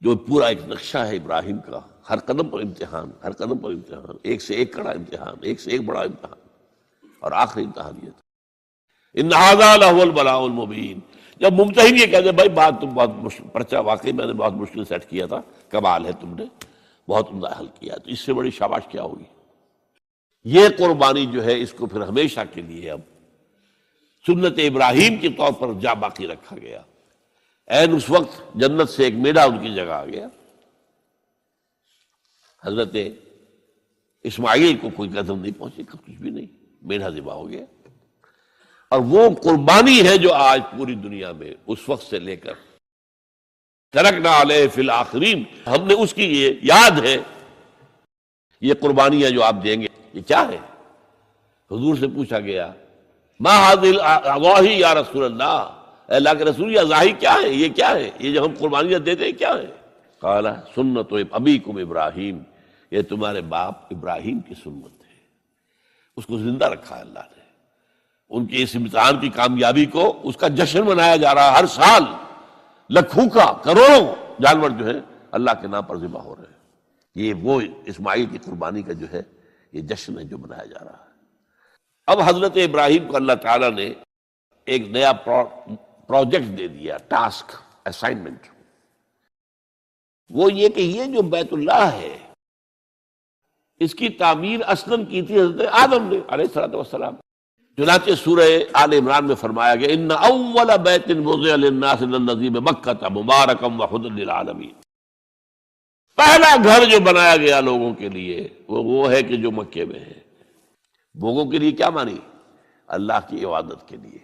جو پورا ایک نقشہ ہے ابراہیم کا، ہر قدم پر امتحان، ہر قدم پر امتحان، ایک سے ایک کڑا امتحان، ایک سے ایک بڑا امتحان، اور آخری امتحان یہ تھا ان ھذا لہو البلاء المبین۔ جب ممتحن یہ کہتے بھائی بات تم بہت مشکل، پرچہ واقعی میں نے بہت مشکل سیٹ کیا تھا، کمال ہے تم نے بہت عمدہ حل کیا، تو اس سے بڑی شاباش کیا ہوگی؟ یہ قربانی جو ہے اس کو پھر ہمیشہ کے لیے اب سنت ابراہیم کے طور پر جا باقی رکھا گیا۔ عین اس وقت جنت سے ایک میڑا ان کی جگہ آ گیا، حضرت اسماعیل کو کوئی قدم نہیں پہنچی، کچھ بھی نہیں، میڑا ذبح ہو گیا۔ اور وہ قربانی ہے جو آج پوری دنیا میں اس وقت سے لے کر ترکنا علیہ فی الآخرین، ہم نے اس کی یہ یاد ہے، یہ قربانیاں جو آپ دیں گے یہ کیا ہے؟ حضور سے پوچھا گیا ما ھذی الاضاحی یا رسول اللہ، اے اللہ کے رسول یہ اضاحی کیا ہے، یہ کیا ہے، یہ جو ہم قربانیاں دیتے ہیں کیا ہے؟ قال سنت ابیکم ابراہیم، یہ تمہارے باپ ابراہیم کی سنت ہے۔ اس کو زندہ رکھا ہے اللہ نے، ان کے اس امتحان کی کامیابی کو اس کا جشن منایا جا رہا ہے، ہر سال لاکھوں کا کروڑوں جانور جو ہے اللہ کے نام پر ذبح ہو رہے ہیں۔ یہ وہ اسماعیل کی قربانی کا جو ہے یہ جشن ہے جو منایا جا رہا ہے۔ اب حضرت ابراہیم کو اللہ تعالیٰ نے ایک نیا پروجیکٹ دے دیا، ٹاسک، اسائنمنٹ، وہ یہ کہ یہ جو بیت اللہ ہے اس کی تعمیر اصلاً کی تھی حضرت آدم نے علیہ الصلوۃ والسلام۔ چنانچہ سورہ آل عمران میں فرمایا گیا ان اول بیت وضع للناس للذی بمکہ مبارکا وہدی للعالمین، پہلا گھر جو بنایا گیا لوگوں کے لیے وہ ہے کہ جو مکے میں ہے۔ لوگوں کے لیے کیا مانی؟ اللہ کی عبادت کے لیے،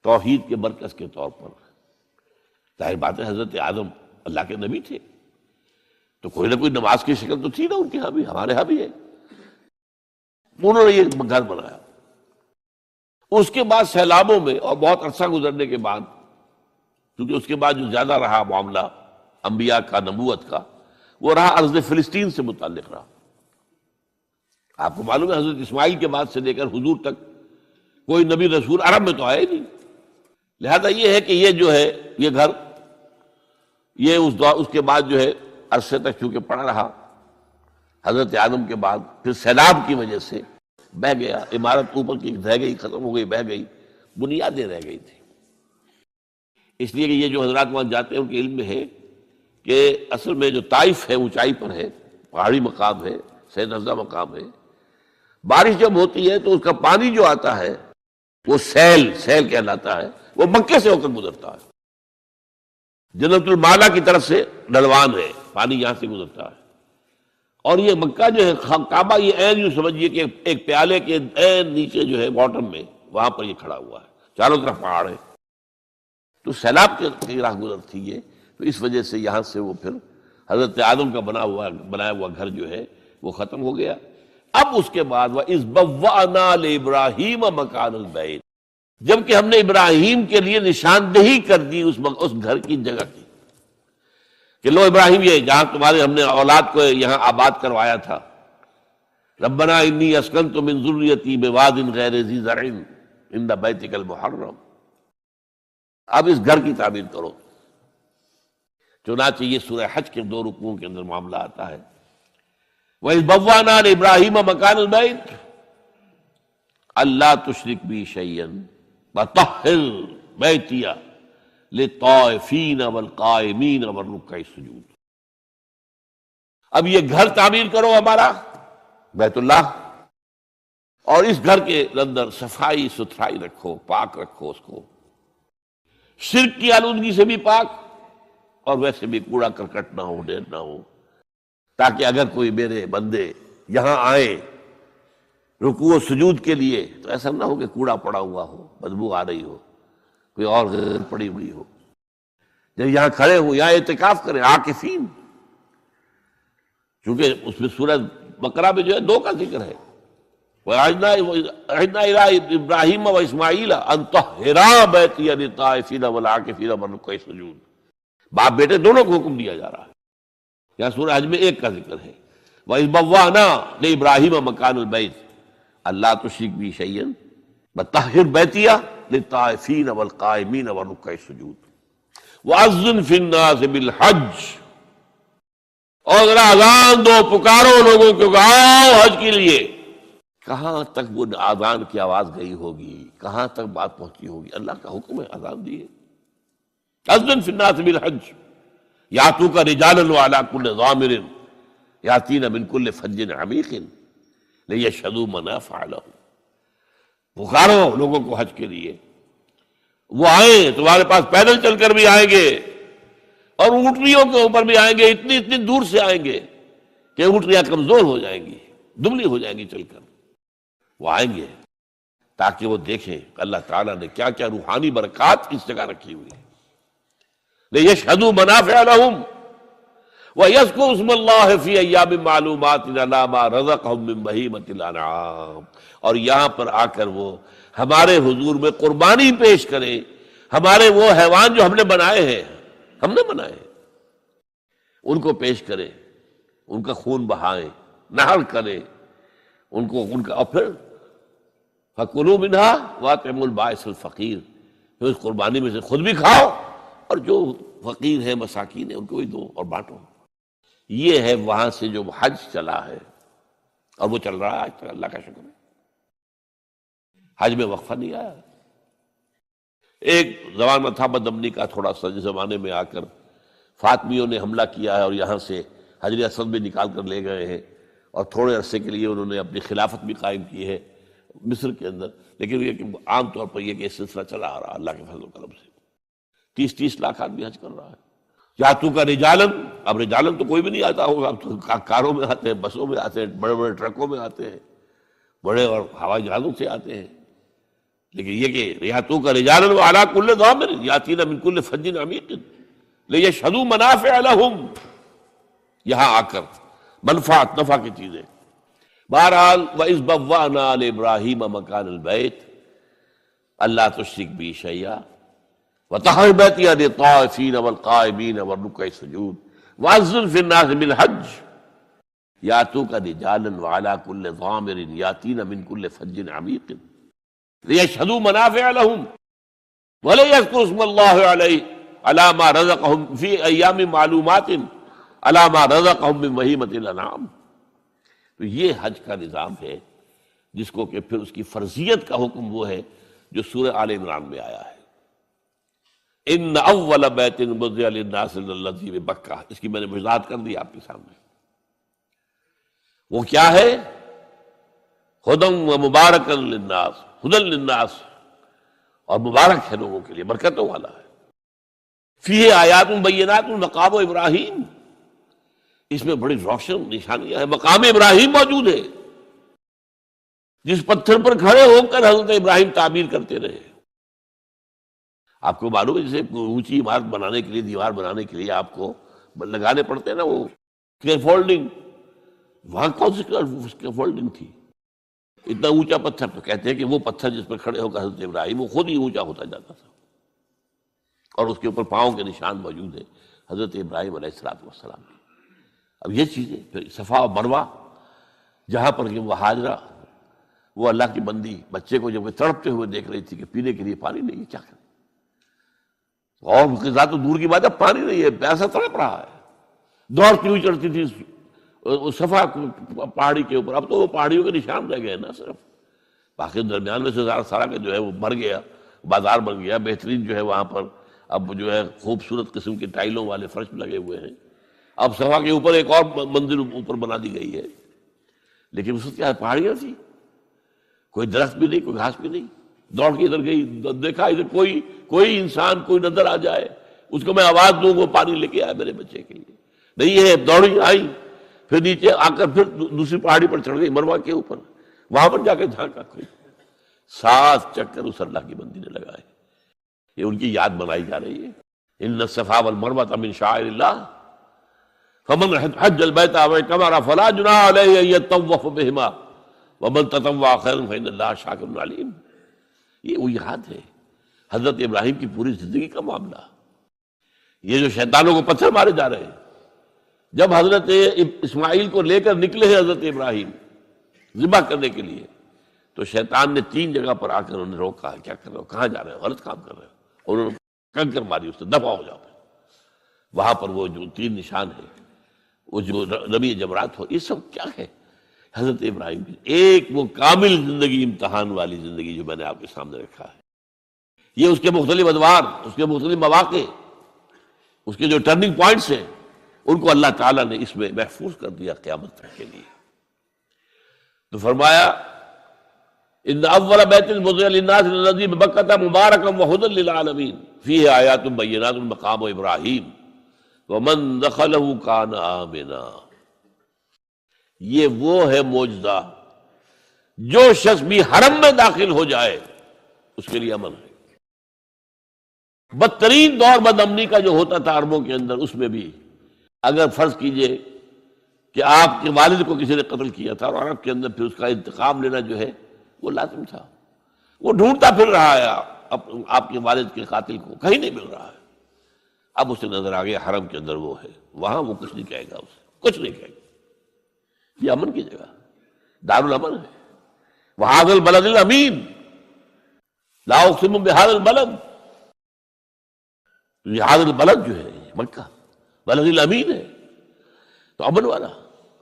توحید کے مرکز کے طور پر۔ ظاہر بات ہے حضرت آدم اللہ کے نبی تھے تو کوئی نہ کوئی نماز کی شکل تو تھی نا ان کے ہاں بھی، ہمارے ہاں بھی ہے۔ انہوں نے یہ گھر بنایا، اس کے بعد سیلابوں میں اور بہت عرصہ گزرنے کے بعد، کیونکہ اس کے بعد جو زیادہ رہا معاملہ انبیاء کا، نبوت کا، وہ رہا ارض فلسطین سے متعلق رہا۔ آپ کو معلوم ہے حضرت اسماعیل کے بعد سے لے کر حضور تک کوئی نبی رسول عرب میں تو آئے نہیں، لہذا یہ ہے کہ یہ جو ہے یہ گھر یہ اس کے بعد جو ہے عرصے تک چونکہ پڑا رہا، حضرت آدم کے بعد پھر سیلاب کی وجہ سے بہہ گیا، عمارت اوپر کی رہ گئی، ختم ہو گئی، بہہ گئی، بنیادیں رہ گئی تھی۔ اس لیے کہ یہ جو حضرات وہاں جاتے ہیں ان کے علم میں ہے کہ اصل میں جو طائف ہے اونچائی پر ہے، پہاڑی مقام ہے، سید افزا مقام ہے، بارش جب ہوتی ہے تو اس کا پانی جو آتا ہے وہ سیل کہلاتا ہے، وہ مکے سے ہو کر گزرتا ہے، جنت المالا کی طرف سے ڈھلوان ہے، پانی یہاں سے گزرتا ہے۔ اور یہ مکہ جو ہے کعبہ یہ عین یوں سمجھیے کہ ایک پیالے کے عین نیچے جو ہے باٹم میں وہاں پر یہ کھڑا ہوا ہے، چاروں طرف پہاڑ ہے، تو سیلاب کی راہ گزر تھی یہ، تو اس وجہ سے یہاں سے وہ پھر حضرت آدم کا بنایا ہوا گھر جو ہے وہ ختم ہو گیا۔ اب اس کے بعد وَإِذْ بَوَّأْنَا لِإِبْرَاهِيمَ مَكَانَ الْبَيْتِ، جبکہ ہم نے ابراہیم کے لیے نشاندہی کر دی اس گھر کی جگہ کی کہ لو ابراہیم، یہ جہاں تمہارے ہم نے اولاد کو یہاں آباد کروایا تھا، ربنا انی اسکنت من ذریتی بواد غیر ذی زرع عند بیتک المحرم، اب اس گھر کی تعمیر کرو۔ چنانچہ یہ سورہ حج کے 2 رکوعوں کے اندر معاملہ آتا ہے۔ وَإِذْ بَوَّأْنَا لِإِبْرَاهِيمَ مَكَانَ الْبَيْتِ أَلَّا تُشْرِكْ بِي شَيْئًا وَطَهِّرْ بَيْتِيَ لِلطَّائِفِينَ وَالْقَائِمِينَ وَالرُّكَّعِ السُّجُودِ۔ اب یہ گھر تعمیر کرو ہمارا بیت اللہ، اور اس گھر کے اندر صفائی ستھرائی رکھو، پاک رکھو اس کو، شرک کی آلودگی سے بھی پاک، اور ویسے بھی کوڑا کرکٹ نہ ہو، ڈھیر نہ ہو، تاکہ اگر کوئی میرے بندے یہاں آئے رکوع و سجود کے لیے تو ایسا نہ ہو کہ کوڑا پڑا ہوا ہو، بدبو آ رہی ہو، کوئی اور غیر پڑی ہوئی ہو۔ جب یہاں کھڑے ہو، یہاں اعتکاف کریں، عاکفین، چونکہ اس میں سورہ بقرہ میں جو ہے 2 کا ذکر ہے، وَعَهِدْنَا إِلَىٰ إِبْرَاهِيمَ وَإِسْمَاعِيلَ أَن طَهِّرَا بَيْتِيَ لِلطَّائِفِينَ وَالْعَاكِفِينَ وَالرُّكَّعِ السُّجُودِ۔ باپ بیٹے دونوں کو حکم دیا جا رہا ہے۔ یہاں سورہ حج میں 1 کا ذکر ہے، وَإِذْ بَوَّأْنَا لِإِبْرَاهِيمَ مَكَانَ الْبَيْتِ أَلَّا تُشْرِكْ بِي شَيْئًا وَطَهِّرْ بَيْتِيَ لِلطَّائِفِينَ وَالْقَائِمِينَ وَالرُّكَّعِ السُّجُودِ وَأَذِّنْ فِي النَّاسِ بِالْحَجِّ، اور ذرا اذان دو، پکارو لوگوں کو کہ آؤ حج کے لیے۔ کہاں تک وہ اذان کی آواز گئی ہوگی، کہاں تک بات پہنچی ہوگی؟ اللہ کا حکم ہے، اذان دیے۔ اذن فی الناس بالحج یاتوک رجالا وعلی کل ضامر یاتین من کل فج عمیق لیشہدوا منافع لہم۔ پکارو لوگوں کو حج کے لیے، وہ آئیں، تمہارے پاس پیدل چل کر بھی آئیں گے اور اونٹنیوں کے اوپر بھی آئیں گے، اتنی دور سے آئیں گے کہ اونٹنیاں کمزور ہو جائیں گی، دبلی ہو جائیں گی چل کر۔ وہ آئیں گے تاکہ وہ دیکھیں اللہ تعالیٰ نے کیا کیا روحانی برکات اس جگہ رکھی ہوئی ہے۔ لیشہدوا منافع لہم وَيَذْكُرُوا اسْمَ اللَّهِ فِي أَيَّامٍ مَّعْلُومَاتٍ عَلَىٰ مَا رَزَقَهُم مِّن بَهِيمَةِ الْأَنْعَامِ، اور یہاں پر آ کر وہ ہمارے حضور میں قربانی پیش کریں، ہمارے وہ حیوان جو ہم نے بنائے ہیں، ان کو پیش کریں، ان کا خون بہائیں، نہر کریں ان کا، اور پھر فَكُلُوا مِنْهَا وَأَطْعِمُوا الْبَائِسَ الْفَقِيرَ، پھر اس قربانی میں سے خود بھی کھاؤ اور جو فقیر ہے، مساکین ہے، ان کو بھی دو اور بانٹو۔ یہ ہے وہاں سے جو حج چلا ہے، اور وہ چل رہا ہے آج تک، اللہ کا شکر ہے۔ حج میں وقفہ نہیں آیا۔ ایک زمانہ تھا بدامنی کا، تھوڑا سا جس زمانے میں آ کر فاطمیوں نے حملہ کیا ہے اور یہاں سے حجر اسود بھی نکال کر لے گئے ہیں، اور تھوڑے عرصے کے لیے انہوں نے اپنی خلافت بھی قائم کی ہے مصر کے اندر، لیکن یہ کہ عام طور پر یہ کہ سلسلہ چلا آ رہا اللہ کے فضل و کرم سے۔ 30 لاکھ آدمی حج کر رہا ہے۔ یاتو کا رجالن، اب رجالن تو کوئی بھی نہیں آتا ہوگا، اب تو کاروں میں آتے ہیں، بسوں میں آتے ہیں، بڑے بڑے ٹرکوں میں آتے ہیں، بڑے اور ہوائی جہازوں سے آتے ہیں، لیکن یہ کہ یاتو کا رجالن وعلی کل ضامر یاتین من کل فج عمیق لیشہدوا منافع لہم، یہاں آ کر منفعت، نفع کی چیزیں۔ بہرحال وَإِذْ بَوَّأْنَا لِإِبْرَاهِيمَ مَكَانَ الْبَيْتِ أَلَّا تُشْرِكْ بِي شَيْئًا وَطَهِّرْ بَيْتِيَ لِلطَّائِفِينَ وَالْقَائِمِينَ وَالرُّكَّعِ السُّجُودِ وَأَذِّنْ فِي النَّاسِ بِالْحَجِّ يَأْتُوكَ رِجَالًا وَعَلَىٰ كُلِّ ضَامِرٍ يَأْتِينَ مِن كُلِّ فَجٍّ عَمِيقٍ لِيَشْهَدُوا مَنَافِعَ لَهُمْ وَلِيَذْكُرُوا اسْمَ اللَّهِ عَلَىٰ مَا رَزَقَهُمْ فِي أَيَّامٍ مَّعْلُومَاتٍ عَلَىٰ مَا رَزَقَهُم مِّن بَهِيمَةِ الْأَنْعَامِ۔ تو یہ حج کا نظام ہے، جس کو کہ پھر اس کی فرضیت کا حکم وہ ہے جو سورہ آل عمران میں آیا ہے، ان اول بیت وضع للناس للذی ببکہ، اس کی میں نے وضاحت کر دی آپ کے سامنے۔ وہ کیا ہے؟ ہدی و مبارک للناس، ہدی للناس، اور مبارک ہے لوگوں کے لیے، برکتوں والا ہے۔ فیہ آیات بینات مقام ابراہیم، اس میں بڑی روشن نشانیاں ہیں، مقام ابراہیم موجود ہے، جس پتھر پر کھڑے ہو کر حضرت ابراہیم تعبیر کرتے رہے۔ آپ کو معلوم ہے جیسے اونچی عمارت بنانے کے لیے، دیوار بنانے کے لیے آپ کو لگانے پڑتے ہیں نا وہ اسکیفولڈنگ، وہاں کون سی اسکیفولڈنگ تھی؟ اتنا اونچا پتھر، تو کہتے ہیں کہ وہ پتھر جس پر کھڑے ہو کر حضرت ابراہیم وہ خود ہی اونچا ہوتا جاتا تھا، اور اس کے اوپر پاؤں کے نشان موجود ہیں حضرت ابراہیم علیہ السلام کی۔ اب یہ چیزیں پھر صفا و مروہ، جہاں پر کہ وہ حاجرہ، وہ اللہ کی بندی بچے کو جب وہ تڑپتے ہوئے دیکھ رہی تھی کہ پینے کے لیے پانی نہیں ہے، کیا کریں، اور غذا تو دور کی بات ہے، پانی نہیں ہے، پیاسا تڑپ رہا ہے، دوڑتی ہوئی چڑھتی تھی صفا پہاڑی کے اوپر۔ اب تو وہ پہاڑیوں کے نشان رہ گئے نا صرف، باقی درمیان میں سے سارا کا جو ہے وہ بھر گیا، بازار بن گیا، بہترین جو ہے وہاں پر اب جو ہے خوبصورت قسم کے ٹائلوں والے فرش لگے ہوئے ہیں۔ اب صفا کے اوپر ایک اور مندر اوپر بنا دی گئی ہے، لیکن اس وقت کیا پہاڑیاں تھی، کوئی درخت بھی نہیں، کوئی گھاس بھی نہیں۔ دوڑ کے ادھر گئی، دیکھا ادھر کوئی انسان کوئی نظر آ جائے، اس کو میں آواز دوں وہ پانی لے کے آئے میرے بچے کے لیے، نہیں ہے۔ دوڑی آئی، پھر نیچے آ کر پھر دوسری پہاڑی پر چڑھ گئی مروہ کے اوپر، وہاں پر جا کے جھانکا، کوئی 7 چکر اس اللہ کی بندی نے لگائے۔ یہ ان کی یاد بنائی جا رہی ہے، ان الصفا والمروۃ من شعائر اللہ فمن حج البیت او اعتمر فلا جناح علیہ ان یطوف بہما ومن تطوع خیرا فإن اللہ شاکر علیم۔ یہ وہ یاد ہے حضرت ابراہیم کی پوری زندگی کا معاملہ۔ یہ جو شیطانوں کو پتھر مارے جا رہے ہیں، جب حضرت اسماعیل کو لے کر نکلے ہیں حضرت ابراہیم ذبح کرنے کے لیے، تو شیطان نے 3 جگہ پر آ کر انہیں روکا، کیا کر رہے ہو، کہاں جا رہے ہو، غلط کام کر رہے ہو، اور انہوں نے کنکر ماری، اس سے دفع ہو جاؤ۔ وہاں پر وہ جو 3 نشان ہیں، وہ جو رمی جمرات ہو، یہ سب کیا ہے حضرت ابراہیم کی ایک وہ کامل زندگی، امتحان والی زندگی جو میں نے آپ کے سامنے رکھا ہے۔ یہ اس کے مختلف ادوار، اس کے مختلف مواقع، اس کے جو ٹرننگ پوائنٹس ہیں، ان کو اللہ تعالیٰ نے اس میں محفوظ کر دیا قیامت تک کے لیے۔ تو فرمایا ان اول بیت وضع للناس الذی ببکۃ مبارکا وہدی للعالمین فیہ آیات بینات مقام ابراہیم ومن دخلہ کان آمنا۔ یہ وہ ہے معجزہ، جو شخص بھی حرم میں داخل ہو جائے اس کے لیے امن ہے۔ بدترین دور بد امنی کا جو ہوتا تھا عربوں کے اندر، اس میں بھی اگر فرض کیجئے کہ آپ کے والد کو کسی نے قتل کیا تھا، اور عرب کے اندر پھر اس کا انتقام لینا جو ہے وہ لازم تھا، وہ ڈھونڈتا پھر رہا ہے آپ کے والد کے قاتل کو، کہیں نہیں مل رہا ہے۔ اب اسے نظر آ گیا حرم کے اندر وہ ہے، وہاں وہ کچھ نہیں کہے گا، اسے کچھ نہیں کہے گا، یہ امن کی جگہ، دار الامن ہے۔ وہذا البلد الامین لا اقسم بہذا البلد، یہ ہذا البلد جو ہے مکہ بلد الامین ہے، تو امن والا،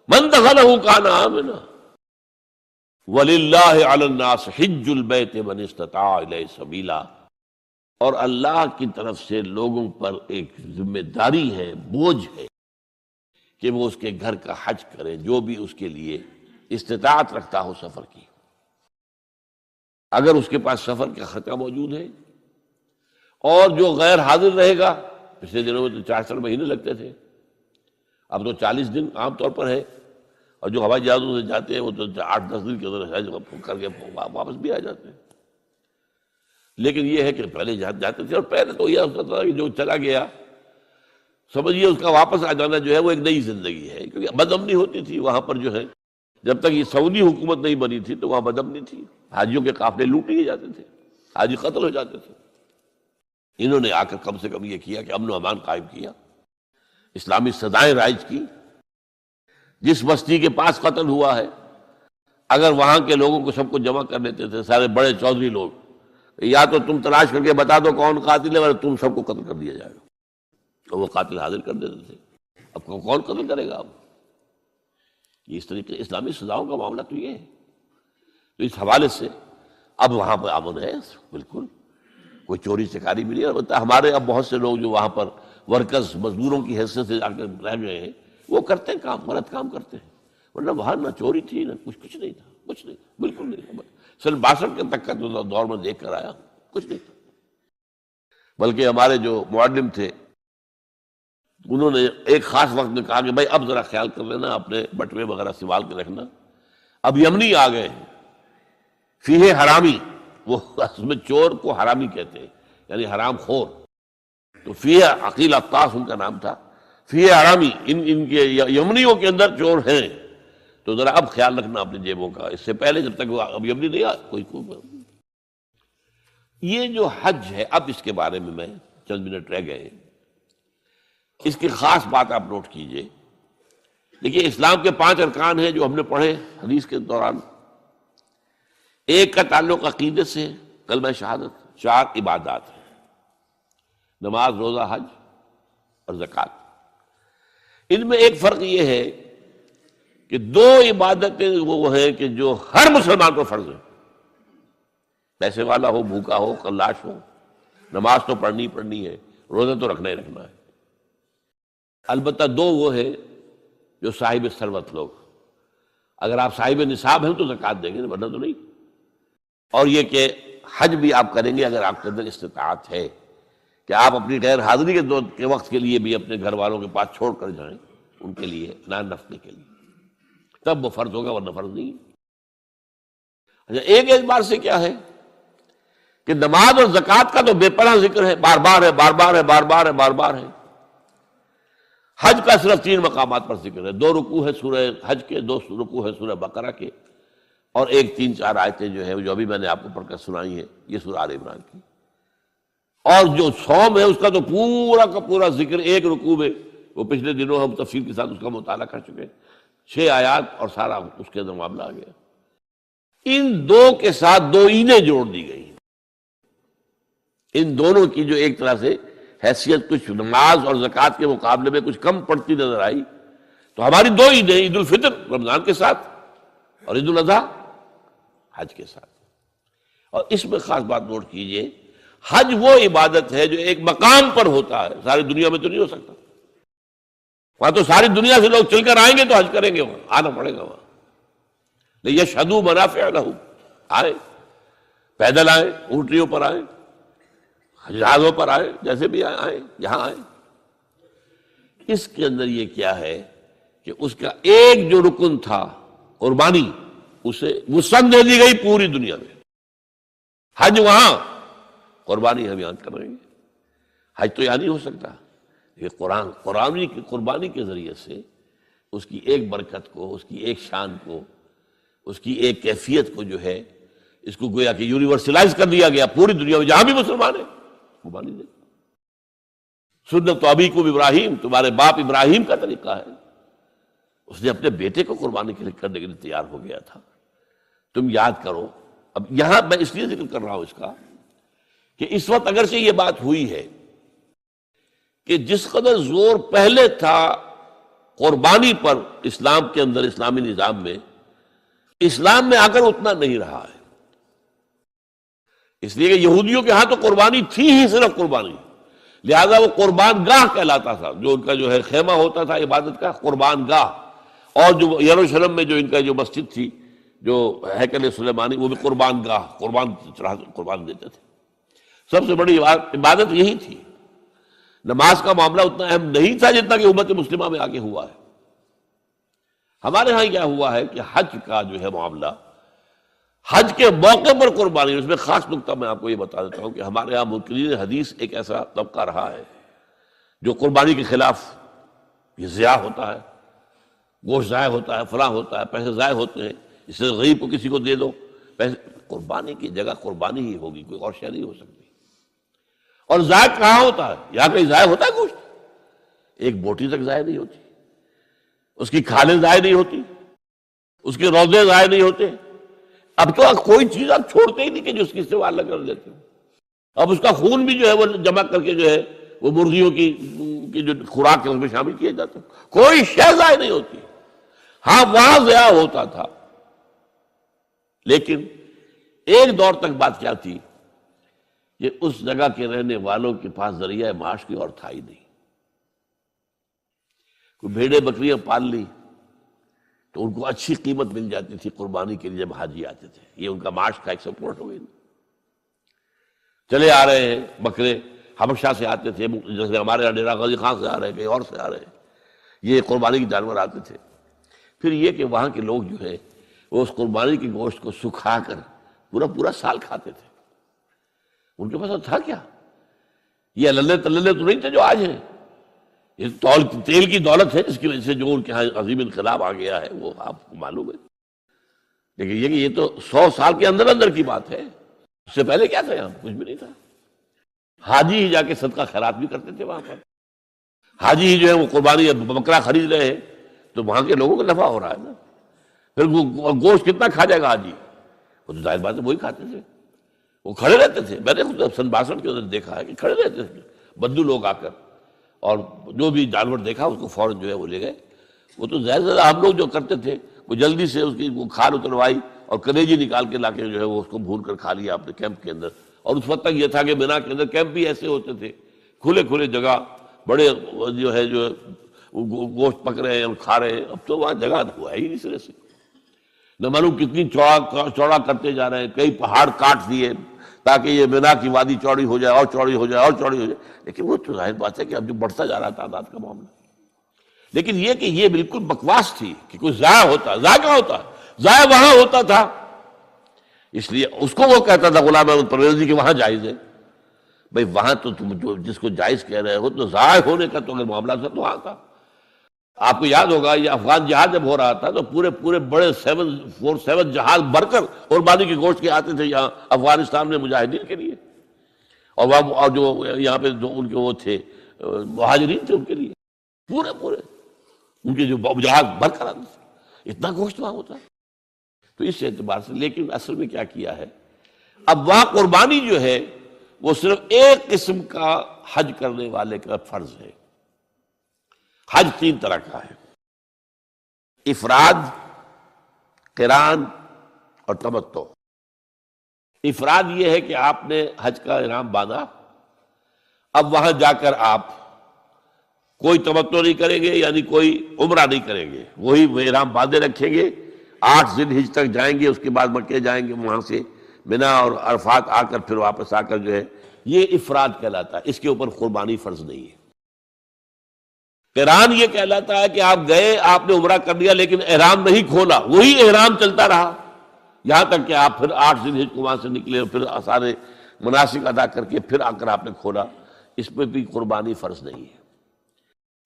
من دخلہ کان آمنا وَلِلَّهِ عَلَى النَّاسِ حِجُّ الْبَيْتِ مَنِ اسْتَطَاعَ إِلَيْهِ سَبِيلًا، اور اللہ کی طرف سے لوگوں پر ایک ذمہ داری ہے، بوجھ ہے کہ وہ اس کے گھر کا حج کرے، جو بھی اس کے لیے استطاعت رکھتا ہو سفر کی۔ اگر اس کے پاس سفر کا خرچہ موجود ہے، اور جو غیر حاضر رہے گا، پچھلے دنوں میں تو 4 مہینے لگتے تھے، اب تو 40 دن عام طور پر ہے، اور جو ہوائی جہازوں سے جاتے ہیں وہ تو 8-10 دن کے اندر حج کر کے واپس بھی آ جاتے ہیں۔ لیکن یہ ہے کہ پہلے جاتے تھے، اور پہلے تو یہ ہوتا تھا کہ جو چلا گیا سمجھیے اس کا واپس آ جانا جو ہے وہ ایک نئی زندگی ہے، کیونکہ بدامنی ہوتی تھی وہاں پر جو ہے، جب تک یہ سعودی حکومت نہیں بنی تھی تو وہاں بدامنی تھی، حاجیوں کے قافلے لوٹ لیے جاتے تھے، حاجی قتل ہو جاتے تھے۔ انہوں نے آ کر کم سے کم یہ کیا کہ امن و امان قائم کیا، اسلامی سزائیں رائج کی۔ جس بستی کے پاس قتل ہوا ہے، اگر وہاں کے لوگوں کو سب کو جمع کر لیتے تھے، سارے بڑے چودھری لوگ، یا تو تم تلاش کر کے بتا دو کون قاتل ہے، ورنہ تم سب کو قتل کر دیا جائے گا، تو وہ قاتل حاضر کر دیتے تھے۔ اب کون قتل کرے گا؟ اب یہ اس طریقے اسلامی سزاؤں کا معاملہ تو یہ ہے۔ تو اس حوالے سے اب وہاں پر امن ہے، بالکل کوئی چوری چکاری بھی نہیں۔ البتہ ہمارے اب بہت سے لوگ جو وہاں پر ورکرز، مزدوروں کی حیثیت سے آ کر رہ گئے ہیں، وہ کرتے ہیں کام، غلط کام کرتے ہیں، ورنہ وہاں نہ چوری تھی، نہ کچھ نہیں تھا، کچھ نہیں تھا، بالکل نہیں تھا۔ سن 62 کے تک کا دور میں دیکھ کر آیا، کچھ نہیں تھا۔ بلکہ ہمارے جو معلم تھے انہوں نے ایک خاص وقت میں کہا کہ بھائی اب ذرا خیال کر لینا، اپنے بٹوے وغیرہ سنبھال کے رکھنا، اب یمنی آ گئے ہیں، فیہ حرامی، وہ اس میں چور کو حرامی کہتے ہیں، یعنی حرام خور، تو فیہ عقیل عطاس ان کا نام تھا، فیہ حرامی، ان کے یمنیوں کے اندر چور ہیں، تو ذرا اب خیال رکھنا اپنی جیبوں کا، اس سے پہلے جب تک وہ ابھی نہیں آ کوئی یہ جو حج ہے، اب اس کے بارے میں چند منٹ رہ گئے، اس کی خاص بات آپ نوٹ کیجئے۔ دیکھیے اسلام کے 5 ارکان ہیں جو ہم نے پڑھے حدیث کے دوران۔ ایک کا تعلق عقیدے سے، کلمہ شہادت، 4 عبادات ہیں، نماز، روزہ، حج اور زکوٰۃ۔ ان میں ایک فرق یہ ہے کہ 2 عبادتیں وہ ہیں کہ جو ہر مسلمان پر فرض ہے، پیسے والا ہو، بھوکا ہو، خلاش ہو، نماز تو پڑھنی ہے، روزہ تو رکھنا ہی رکھنا ہے۔ البتہ 2 وہ ہیں جو صاحب ثروت لوگ، اگر آپ صاحب نصاب ہیں تو زکوٰۃ دیں گے، ورنہ تو نہیں۔ اور یہ کہ حج بھی آپ کریں گے اگر آپ کے اندر استطاعت ہے کہ آپ اپنی غیر حاضری کے وقت کے لیے بھی اپنے گھر والوں کے پاس چھوڑ کر جائیں، ان کے لیے، نان نفقے کے لیے، تب وہ فرض ہوگا، ورنہ فرض نہیں۔ اچھا، ایک اعتبار سے کیا ہے کہ نماز اور زکوٰۃ کا تو بے پناہ ذکر ہے، بار بار ہے، بار بار ہے، بار بار ہے، بار بار ہے۔ حج کا صرف 3 مقامات پر ذکر ہے، 2 رکوع ہے سورہ حج کے، 2 رکوع ہے سورہ بقرہ کے، اور 3-4 آیتیں جو ہیں جو ابھی میں نے آپ کو پڑھ کر سنائی ہیں، یہ سورہ آل عمران کی۔ اور جو صوم ہے اس کا تو پورا کا پورا ذکر ایک رکوع میں، وہ پچھلے دنوں ہم تفصیل کے ساتھ اس کا مطالعہ کر چکے ہیں، 6 آیات اور سارا اس کے اندر معاملہ آ گیا۔ ان 2 کے ساتھ 2 عیدیں جوڑ دی گئی، ان دونوں کی جو ایک طرح سے حیثیت کچھ نماز اور زکوٰۃ کے مقابلے میں کچھ کم پڑتی نظر آئی، تو ہماری 2 عیدیں، عید الفطر رمضان کے ساتھ اور عید الاضحیٰ حج کے ساتھ۔ اور اس میں خاص بات نوٹ کیجئے، حج وہ عبادت ہے جو ایک مقام پر ہوتا ہے، ساری دنیا میں تو نہیں ہو سکتا۔ وہاں تو ساری دنیا سے لوگ چل کر آئیں گے تو حج کریں گے، وہاں آنا پڑے گا۔ وہاں لیشہدوا منافع لہم، آئے پیدل آئے، اونٹنیوں پر آئے، جہازوں پر آئے، جیسے بھی آئے، جہاں آئے۔ اس کے اندر یہ کیا ہے کہ اس کا ایک جو رکن تھا قربانی، اسے وسعت دے دی گئی پوری دنیا میں۔ حج وہاں، قربانی ہم یہاں کر رہے ہیں۔ حج تو یہاں نہیں ہو سکتا، یہ قربانی کے ذریعے سے اس کی ایک برکت کو، اس کی ایک شان کو، اس کی ایک کیفیت کو جو ہے، اس کو گویا کہ یونیورسلائز کر دیا گیا پوری دنیا میں، جہاں بھی مسلمان ہیں قربانی دے۔ سنت ابیکم ابراہیم، تمہارے باپ ابراہیم کا طریقہ ہے، اس نے اپنے بیٹے کو قربانی کرنے کے لیے تیار ہو گیا تھا۔ تم یاد کرو، اب یہاں میں اس لیے ذکر کر رہا ہوں اس کا کہ اس وقت اگرچہ یہ بات ہوئی ہے کہ جس قدر زور پہلے تھا قربانی پر اسلام کے اندر، اسلامی نظام میں، اسلام میں آ کر اتنا نہیں رہا ہے، اس لیے کہ یہودیوں کے ہاں تو قربانی تھی ہی صرف قربانی، لہذا وہ قربان گاہ کہلاتا تھا، جو ان کا جو ہے خیمہ ہوتا تھا عبادت کا، قربان گاہ۔ اور جو یروشلم میں جو ان کا جو مسجد تھی، جو ہیکل سلیمانی، وہ بھی قربان گاہ، قربان دیتے تھے۔ سب سے بڑی عبادت یہی تھی۔ نماز کا معاملہ اتنا اہم نہیں تھا جتنا کہ امت مسلمہ میں آگے ہوا ہے۔ ہمارے ہاں کیا ہوا ہے کہ حج کا جو ہے معاملہ، حج کے موقع پر قربانی، اس میں خاص نکتہ میں آپ کو یہ بتا دیتا ہوں کہ ہمارے ہاں منکرین حدیث ایک ایسا طبقہ رہا ہے جو قربانی کے خلاف، یہ ضیاع ہوتا ہے، گوشت ضائع ہوتا ہے، فلاں ہوتا ہے، پیسے ضائع ہوتے ہیں، اس سے غریب کو کسی کو دے دو پیسے۔ قربانی کی جگہ قربانی ہی ہوگی، کوئی اور شے نہیں ہو سکتی۔ اور ضائع کہاں ہوتا ہے؟ یہاں کہیں ضائع ہوتا ہے گوشت؟ ایک بوٹی تک ضائع نہیں ہوتی، اس کی کھالیں ضائع نہیں ہوتی، اس کے روزے ضائع نہیں ہوتے۔ اب تو کوئی چیز آپ چھوڑتے ہی نہیں کہ جو اس کی استعمال کر لیتے ہو۔ اب اس کا خون بھی جو ہے وہ جمع کر کے جو ہے وہ مرغیوں کی جو خوراک ہے اس میں شامل کیے جاتے ہیں، کوئی شے ضائع نہیں ہوتی۔ ہاں وہاں ضیاع ہوتا تھا، لیکن ایک دور تک بات کیا تھی کہ اس جگہ کے رہنے والوں کے پاس ذریعہ معاش کی اور تھا ہی نہیں۔ کوئی بھیڑیں بکریاں پال لی تو ان کو اچھی قیمت مل جاتی تھی قربانی کے لیے جب حاجی آتے تھے، یہ ان کا معاش کا ایک سپورٹ ہو گئی۔ چلے آ رہے ہیں بکرے، حبشہ سے آتے تھے، جیسے ہمارے یہاں ڈیرہ غازی خان سے آ رہے ہیں، کہیں اور سے آ رہے ہیں، یہ قربانی کے جانور آتے تھے۔ پھر یہ کہ وہاں کے لوگ جو ہے وہ اس قربانی کے گوشت کو سکھا کر پورا سال کھاتے تھے۔ ان کے پاس تھا کیا؟ یہ اللہ تللے تو نہیں تھے جو آج ہیں، یہ تیل کی دولت ہے جس کی وجہ سے جو ان کے یہاں عظیم انقلاب آ گیا ہے وہ آپ کو معلوم ہے. لیکن یہ تو 100 سال کے اندر اندر کی بات ہے. اس سے پہلے کیا تھا؟ یہاں کچھ بھی نہیں تھا. حاجی ہی جا کے صدقہ خیرات بھی کرتے تھے وہاں پر. حاجی ہی جو ہے وہ قربانی بکرا خرید رہے ہیں تو وہاں کے لوگوں کو نفع ہو رہا ہے نا. پھر وہ گوشت کتنا کھا جائے گا حاجی؟ وہ تو ظاہر بات ہے وہی کھاتے تھے. وہ کھڑے رہتے تھے. میں نے خود سن 62 کے اندر دیکھا ہے کہ کھڑے رہتے تھے بدو لوگ آ کر، اور جو بھی جانور دیکھا اس کو فوراً جو ہے وہ لے گئے. وہ تو زیادہ ہم لوگ جو کرتے تھے وہ جلدی سے اس کی وہ کھال اتروائی اور کلیجی نکال کے لا کے جو ہے وہ اس کو بھون کر کھا لیا اپنے کیمپ کے اندر. اور اس وقت تک یہ تھا کہ مینا کے اندر کیمپ بھی ایسے ہوتے تھے، کھلے کھلے جگہ، بڑے جو ہے جو گوشت پک رہے ہیں اور کھا رہے ہیں. اب تو وہاں جگہ ہوا ہے ہی نہیں سرے سے. نہ معلوم کتنی چوڑا کرتے جا رہے ہیں. کئی پہاڑ کاٹ دیے تاکہ یہ مینا کی وادی چوڑی ہو جائے اور چوڑی ہو جائے اور چوڑی ہو جائے. لیکن وہ تو ظاہر بات ہے کہ اب جو بڑھتا جا رہا تعداد کا معاملہ. لیکن یہ کہ یہ بالکل بکواس تھی کہ کوئی ضائع ہوتا. ضائع کہاں ہوتا؟ ضائع وہاں ہوتا تھا. اس لیے اس کو وہ کہتا تھا غلام احمد پرویزی کہ وہاں جائز ہے. بھئی وہاں تو تم جو جس کو جائز کہہ رہے ہو تو ضائع ہونے کا تو اگر معاملہ تھا تو وہاں تھا. آپ کو یاد ہوگا یہ افغان جہاد جب ہو رہا تھا تو پورے بڑے 747 جہاز بھر کر قربانی کے گوشت کے آتے تھے یہاں افغانستان میں مجاہدین کے لیے. اور وہاں اور جو یہاں پہ جو ان کے وہ تھے مہاجرین تھے ان کے لیے پورے ان کے جو جہاز بھر کر آتے تھے. اتنا گوشت وہاں ہوتا. تو اس اعتبار سے لیکن اصل میں کیا کیا ہے اب وہاں قربانی جو ہے وہ صرف ایک قسم کا حج کرنے والے کا فرض ہے. حج 3 طرح کا ہے: افراد، قران اور تمتع. افراد یہ ہے کہ آپ نے حج کا احرام باندھا، اب وہاں جا کر آپ کوئی تمتع نہیں کریں گے، یعنی کوئی عمرہ نہیں کریں گے، وہی وہ احرام باندھے رکھیں گے. 8 ذی الحجہ تک جائیں گے، اس کے بعد مکے جائیں گے، وہاں سے منا اور عرفات آ کر پھر واپس آ کر جو ہے یہ افراد کہلاتا ہے. اس کے اوپر قربانی فرض نہیں ہے. قران یہ کہلاتا ہے کہ آپ گئے، آپ نے عمرہ کر لیا لیکن احرام نہیں کھولا، وہی احرام چلتا رہا یہاں تک کہ آپ پھر 8 ذی الحجہ کو وہاں سے نکلے اور پھر سارے مناسک ادا کر کے پھر آ کر آپ نے کھولا. اس پہ بھی قربانی فرض نہیں ہے.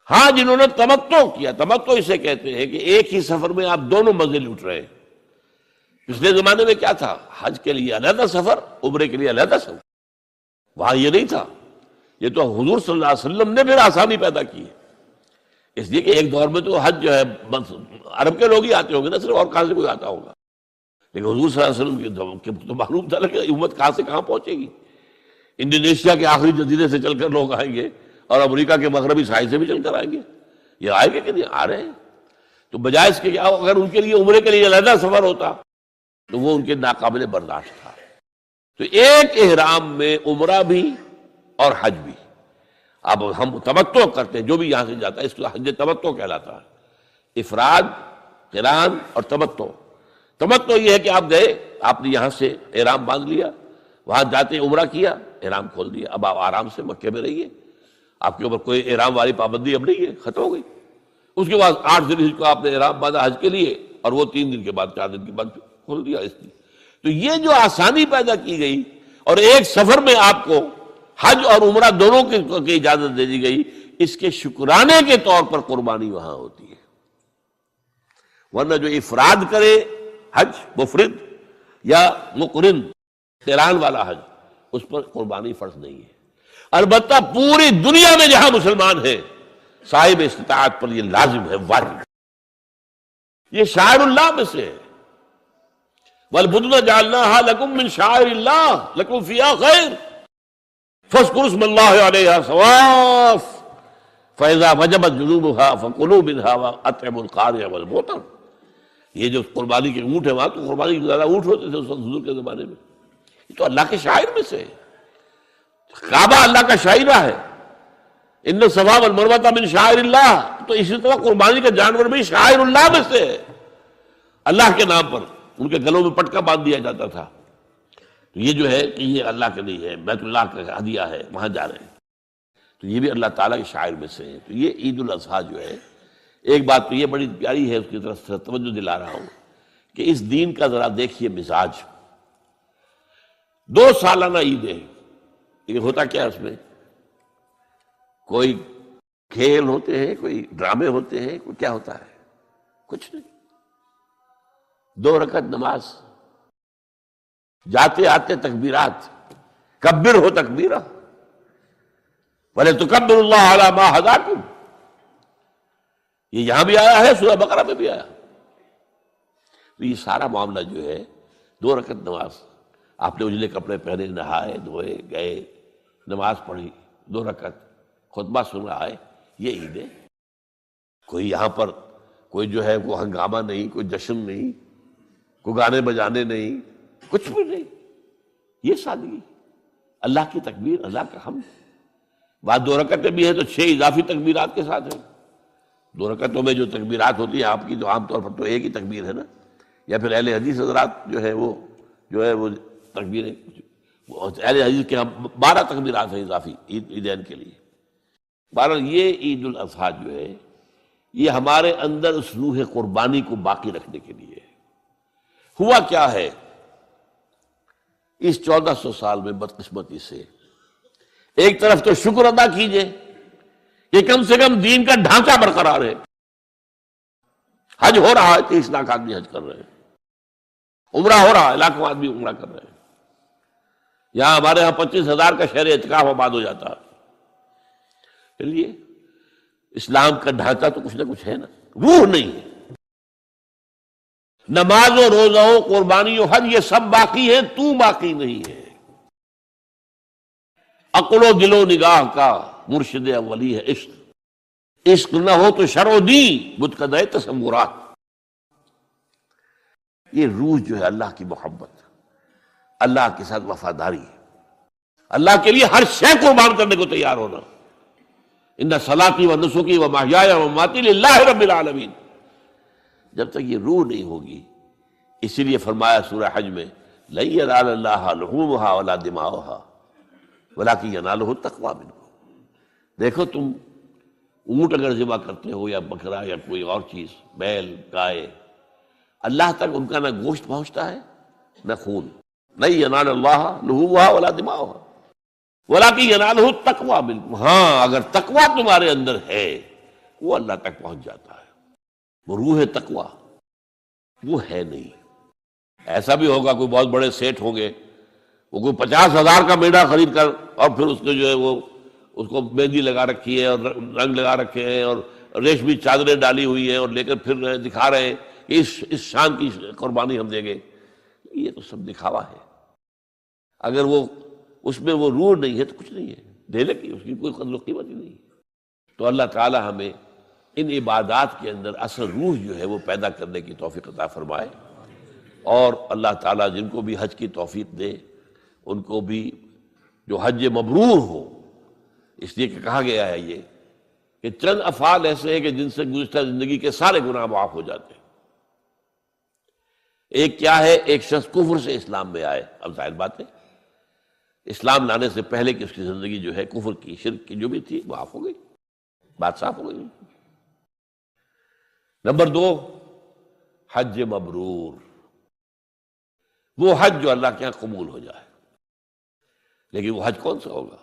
ہاں جنہوں نے تمتع کیا، تمتع اسے کہتے ہیں کہ ایک ہی سفر میں آپ دونوں مزے لوٹ رہے ہیں. پچھلے زمانے میں کیا تھا؟ حج کے لیے علیحدہ سفر، عمرے کے لیے علیحدہ سفر. وہاں یہ نہیں تھا. یہ تو حضور صلی اللہ علیہ وسلم نے پھر آسانی پیدا کی ہے. اس لیے کہ ایک دور میں تو حج جو ہے بس عرب کے لوگ ہی آتے ہوں گے نا صرف، اور کہاں سے کوئی آتا ہوگا. لیکن حضور صلی اللہ علیہ وسلم کی تو معلوم تھا کہ امت کہاں سے کہاں پہنچے گی. انڈونیشیا کے آخری جزیرے سے چل کر لوگ آئیں گے اور امریکہ کے مغربی ساحل سے بھی چل کر آئیں گے. یہ آئے گے کہ نہیں آ رہے ہیں. تو بجائے اس کے کیا اگر ان کے لیے عمرے کے لیے علیحدہ سفر ہوتا تو وہ ان کے ناقابل برداشت تھا. تو ایک احرام میں عمرہ بھی اور حج بھی. اب ہم تمتع کرتے ہیں، جو بھی یہاں سے جاتا ہے اس کو حج تمتع کہلاتا ہے. افراد، قران اور تمتع. تمتع یہ ہے کہ آپ گئے، آپ نے یہاں سے احرام باندھ لیا، وہاں جاتے عمرہ کیا، احرام کھول دیا، اب آپ آرام سے مکے میں رہیے، آپ کے اوپر کوئی احرام والی پابندی اب نہیں ہے، ختم ہو گئی. اس کے بعد 8 ذی الحجہ کو آپ نے احرام باندھا حج کے لیے، اور وہ 3 دن کے بعد 4 دن کے بعد کھول دیا. اس لیے تو یہ جو آسانی پیدا کی گئی اور ایک سفر میں آپ کو حج اور عمرہ دونوں کی اجازت دے دی گئی، اس کے شکرانے کے طور پر قربانی وہاں ہوتی ہے. ورنہ جو افراد کرے حج مفرد یا مقرن قران والا حج، اس پر قربانی فرض نہیں ہے. البتہ پوری دنیا میں جہاں مسلمان ہیں صاحب استطاعت پر یہ لازم ہے، واجب. یہ شاعر اللہ میں سے ہے. وَالْبُدْنَ جَعَلْنَاهَا لَكُم مِّن شَعَائِرِ اللَّهِ لَكُمْ فِيهَا خَيْرٌ فَاذْكُرُوا اسْمَ اللَّهِ عَلَيْهَا صَوَافَ فَإِذَا وَجَبَتْ جُنُوبُهَا فَكُلُوا مِنْهَا وَأَطْعِمُوا الْقَانِعَ وَالْمُعْتَرَّ. یہ جو قربانی کے اونٹ ہیں، وہاں تو قربانی کے زیادہ اونٹ ہوتے تھے اس وقت حضور کے زمانے میں. یہ تو اللہ کے شاعر میں سے ہے. کعبہ اللہ کا شاعرہ ہے. ان الصفا والمروہ من شعائر اللہ. تو اسی طرح قربانی کا جانور بھی شاعر اللہ میں سے ہے. اللہ کے نام پر ان کے گلوں میں پٹکا باندھ دیا جاتا تھا. تو یہ جو ہے کہ یہ اللہ کے لیے ہے، بیت اللہ کا ہدیہ ہے، وہاں جا رہے ہیں. تو یہ بھی اللہ تعالیٰ کے شاعر میں سے ہے. تو یہ عید الاضحیٰ جو ہے، ایک بات تو یہ بڑی پیاری ہے، اس کی طرف سے توجہ دلا رہا ہوں کہ اس دین کا ذرا دیکھیے مزاج. 2 سالانہ عیدیں، لیکن ہوتا کیا ہے اس میں؟ کوئی کھیل ہوتے ہیں، کوئی ڈرامے ہوتے ہیں، کوئی کیا ہوتا ہے؟ کچھ نہیں. 2 رکعت نماز، جاتے آتے تکبیرات، کبر ہو تکبیرہ، وَلِتُكَبِّرُوا اللَّهَ عَلَى مَا هَدَاكُمْ. یہ یہاں بھی آیا ہے، سورہ بقرہ میں بھی آیا. تو یہ سارا معاملہ جو ہے 2 رکعت نماز، آپ نے اجلے کپڑے پہنے، نہائے دھوئے گئے، نماز پڑھی 2 رکعت، خطبہ سن رہا ہے، یہ عید ہے. کوئی یہاں پر کوئی جو ہے وہ ہنگامہ نہیں، کوئی جشن نہیں، کوئی گانے بجانے نہیں، کچھ بھی نہیں. یہ سادگی، اللہ کی تکبیر، اللہ کا حمد. بعد 2 رکعتیں بھی ہیں تو 6 اضافی تکبیرات کے ساتھ ہیں. 2 رکعتوں میں جو تکبیرات ہوتی ہیں آپ کی، تو عام طور پر تو ایک ہی تکبیر ہے نا، یا پھر اہل حدیث حضرات جو ہے وہ تکبیریں، اہل حدیث کے 12 تکبیرات ہیں اضافی عیدین کے لیے. بہرحال یہ عید الاضحیٰ جو ہے یہ ہمارے اندر اس روح قربانی کو باقی رکھنے کے لیے ہے. ہوا کیا ہے اس 1400 سال میں بدقسمتی سے؟ ایک طرف تو شکر ادا کیجئے کہ کم سے کم دین کا ڈھانچہ برقرار ہے. حج ہو رہا ہے، 30 لاکھ آدمی حج کر رہے ہیں. عمرہ ہو رہا ہے، لاکھوں آدمی عمرہ کر رہے ہیں. یہاں ہمارے ہاں 25,000 کا شہر اعتکاف آباد ہو جاتا ہے. چلیے، اسلام کا ڈھانچہ تو کچھ نہ کچھ ہے نا، روح نہیں ہے. نماز و روزہ و قربانی و حج یہ سب باقی ہے، تو باقی نہیں ہے. عقل و دل و نگاہ کا مرشد اولی ہے عشق. عشق نہ ہو تو شرع و دین متقدر تصورات. یہ روح جو ہے اللہ کی محبت، اللہ کے ساتھ وفاداری، اللہ کے لیے ہر شے قربان کرنے کو تیار ہونا. ان صلاتی و نسکی و محیای و مماتی للہ رب العالمین. جب تک یہ روح نہیں ہوگی، اسی لیے فرمایا سورہ حج میں لن ینال اللہ لحومها ولا دماؤها ولکن ینالہ التقوی منکم. دیکھو تم اونٹ اگر ذبح کرتے ہو یا بکرا یا کوئی اور چیز، بیل گائے، اللہ تک ان کا نہ گوشت پہنچتا ہے نہ خون. لن ینال اللہ لحومها ولا دماؤها ولکن ینالہ التقوی منکم. ہاں اگر تقوی تمہارے اندر ہے وہ اللہ تک پہنچ جاتا ہے. وہ روح تقوی وہ ہے نہیں. ایسا بھی ہوگا کوئی بہت بڑے سیٹ ہوں گے، وہ کوئی 50,000 کا میڑا خرید کر اور پھر اس نے جو ہے وہ اس کو مہندی لگا رکھی ہے اور رنگ لگا رکھے ہیں اور ریشمی چادریں ڈالی ہوئی ہیں اور لے کر پھر دکھا رہے ہیں کہ اس شان کی قربانی ہم دیں گے. یہ تو سب دکھاوا ہے. اگر وہ اس میں وہ روح نہیں ہے تو کچھ نہیں ہے، دینے کی اس کی کوئی قدر و قیمت ہی نہیں. تو اللہ تعالی ہمیں ان عبادات کے اندر اصل روح جو ہے وہ پیدا کرنے کی توفیق عطا فرمائے. اور اللہ تعالیٰ جن کو بھی حج کی توفیق دے ان کو بھی جو حج مبرور ہو. اس لیے کہ کہا گیا ہے یہ کہ چند افعال ایسے ہیں کہ جن سے گزشتہ زندگی کے سارے گناہ معاف ہو جاتے ہیں. ایک کیا ہے؟ ایک شخص کفر سے اسلام میں آئے. اب ظاہر بات ہے اسلام لانے سے پہلے کہ اس کی زندگی جو ہے کفر کی، شرک کی جو بھی تھی معاف ہو گئی، بات صاف ہو گئی. نمبر 2 حج مبرور، وہ حج جو اللہ کے یہاں قبول ہو جائے. لیکن وہ حج کون سا ہوگا؟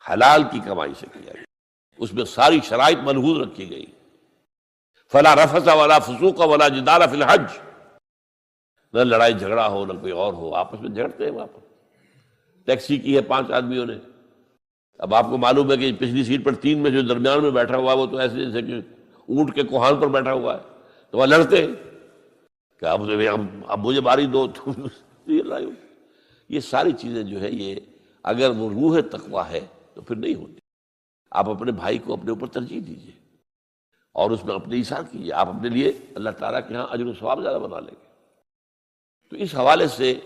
حلال کی کمائی سے کیا گیا، اس میں ساری شرائط ملحوظ رکھی گئی. فلا رفث ولا فسوق ولا جدال فی الحج. نہ لڑائی جھگڑا ہو نہ کوئی اور ہو. آپس میں جھگڑتے ہیں وہاں پر. ٹیکسی کی ہے 5 آدمیوں نے، اب آپ کو معلوم ہے کہ پچھلی سیٹ پر 3 میں جو درمیان میں بیٹھا ہوا ہے وہ تو ایسے جیسے کہ اونٹ کے کوہان پر بیٹھا ہوا ہے. تو وہ لڑتے ہیں کہ اب مجھے باری دو. یہ ساری چیزیں جو ہے یہ اگر وہ روح تقویٰ ہے تو پھر نہیں ہوتی. آپ اپنے بھائی کو اپنے اوپر ترجیح دیجیے اور اس میں اپنے ایثار کیجیے، آپ اپنے لیے اللہ تعالیٰ کے ہاں اجر و ثواب زیادہ بنا لیں گے. تو اس حوالے سے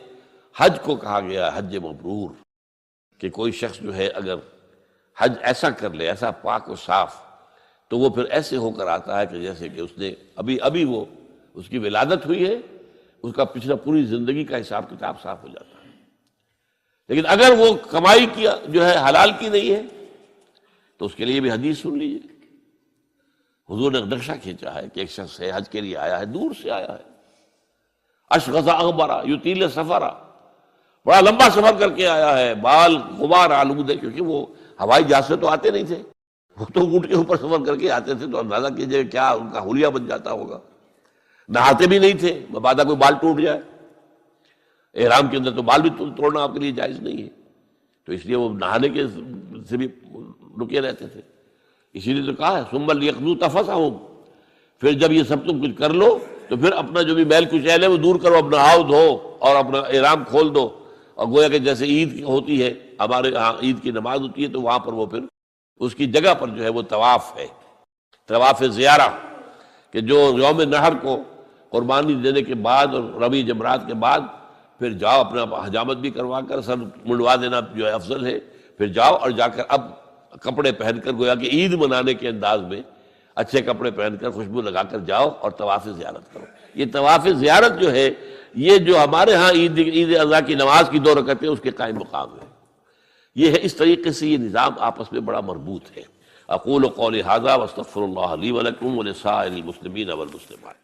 حج کو کہا گیا حج مبرور کہ کوئی شخص جو ہے اگر حج ایسا کر لے، ایسا پاک و صاف، تو وہ پھر ایسے ہو کر آتا ہے کہ جیسے کہ اس نے ابھی وہ اس کی ولادت ہوئی ہے، اس کا پچھلا پوری زندگی کا حساب کتاب صاف ہو جاتا ہے. لیکن اگر وہ کمائی کیا جو ہے حلال کی نہیں ہے تو اس کے لیے بھی حدیث سن لیجیے. حضور نے نقشہ کھینچا ہے کہ ایک شخص ہے حج کے لیے آیا ہے، دور سے آیا ہے، اشغث اغبرا یطیل سفرا، بڑا لمبا سفر کر کے آیا ہے، بال غبار آلود ہے، کیونکہ وہ ہوائی جہاز سے تو آتے نہیں تھے، وہ تو اونٹ کے اوپر سفر کر کے آتے تھے، تو اندازہ کیجیے کیا ان کا حلیہ بن جاتا ہوگا۔ نہاتے بھی نہیں تھے، مبادا کوئی بال ٹوٹ جائے، احرام کے اندر تو بال بھی توڑنا آپ کے لیے جائز نہیں ہے، تو اس لیے وہ نہانے کے سے بھی رکے رہتے تھے۔ اسی لیے تو کہا ہے ثم لیقضوا تفثهم، پھر جب یہ سب تم کچھ کر لو تو پھر اپنا جو بھی میل کچیل ہے وہ دور کرو، اپنا نہاؤ دھو اور اپنا احرام کھول دو، اور گویا کہ جیسے عید ہوتی ہے، ہمارے یہاں عید کی نماز ہوتی ہے تو وہاں پر وہ پھر اس کی جگہ پر جو ہے وہ طواف ہے، طواف زیارہ، کہ جو یوم نحر کو قربانی دینے کے بعد اور رمی جمرات کے بعد پھر جاؤ، اپنا حجامت بھی کروا کر سر منڈوا دینا جو ہے افضل ہے، پھر جاؤ اور جا کر اب کپڑے پہن کر گویا کہ عید منانے کے انداز میں اچھے کپڑے پہن کر خوشبو لگا کر جاؤ اور طواف زیارت کرو۔ یہ طواف زیارت جو ہے یہ جو ہمارے ہاں عید اضحیٰ کی نماز کی 2 رکعتیں اس کے قائم مقام ہے، یہ ہے اس طریقے سے یہ نظام آپس میں بڑا مربوط ہے۔ اقول قولی ھذا واستغفر اللہ لی ولکم ولسائر المسلمین والمسلمات۔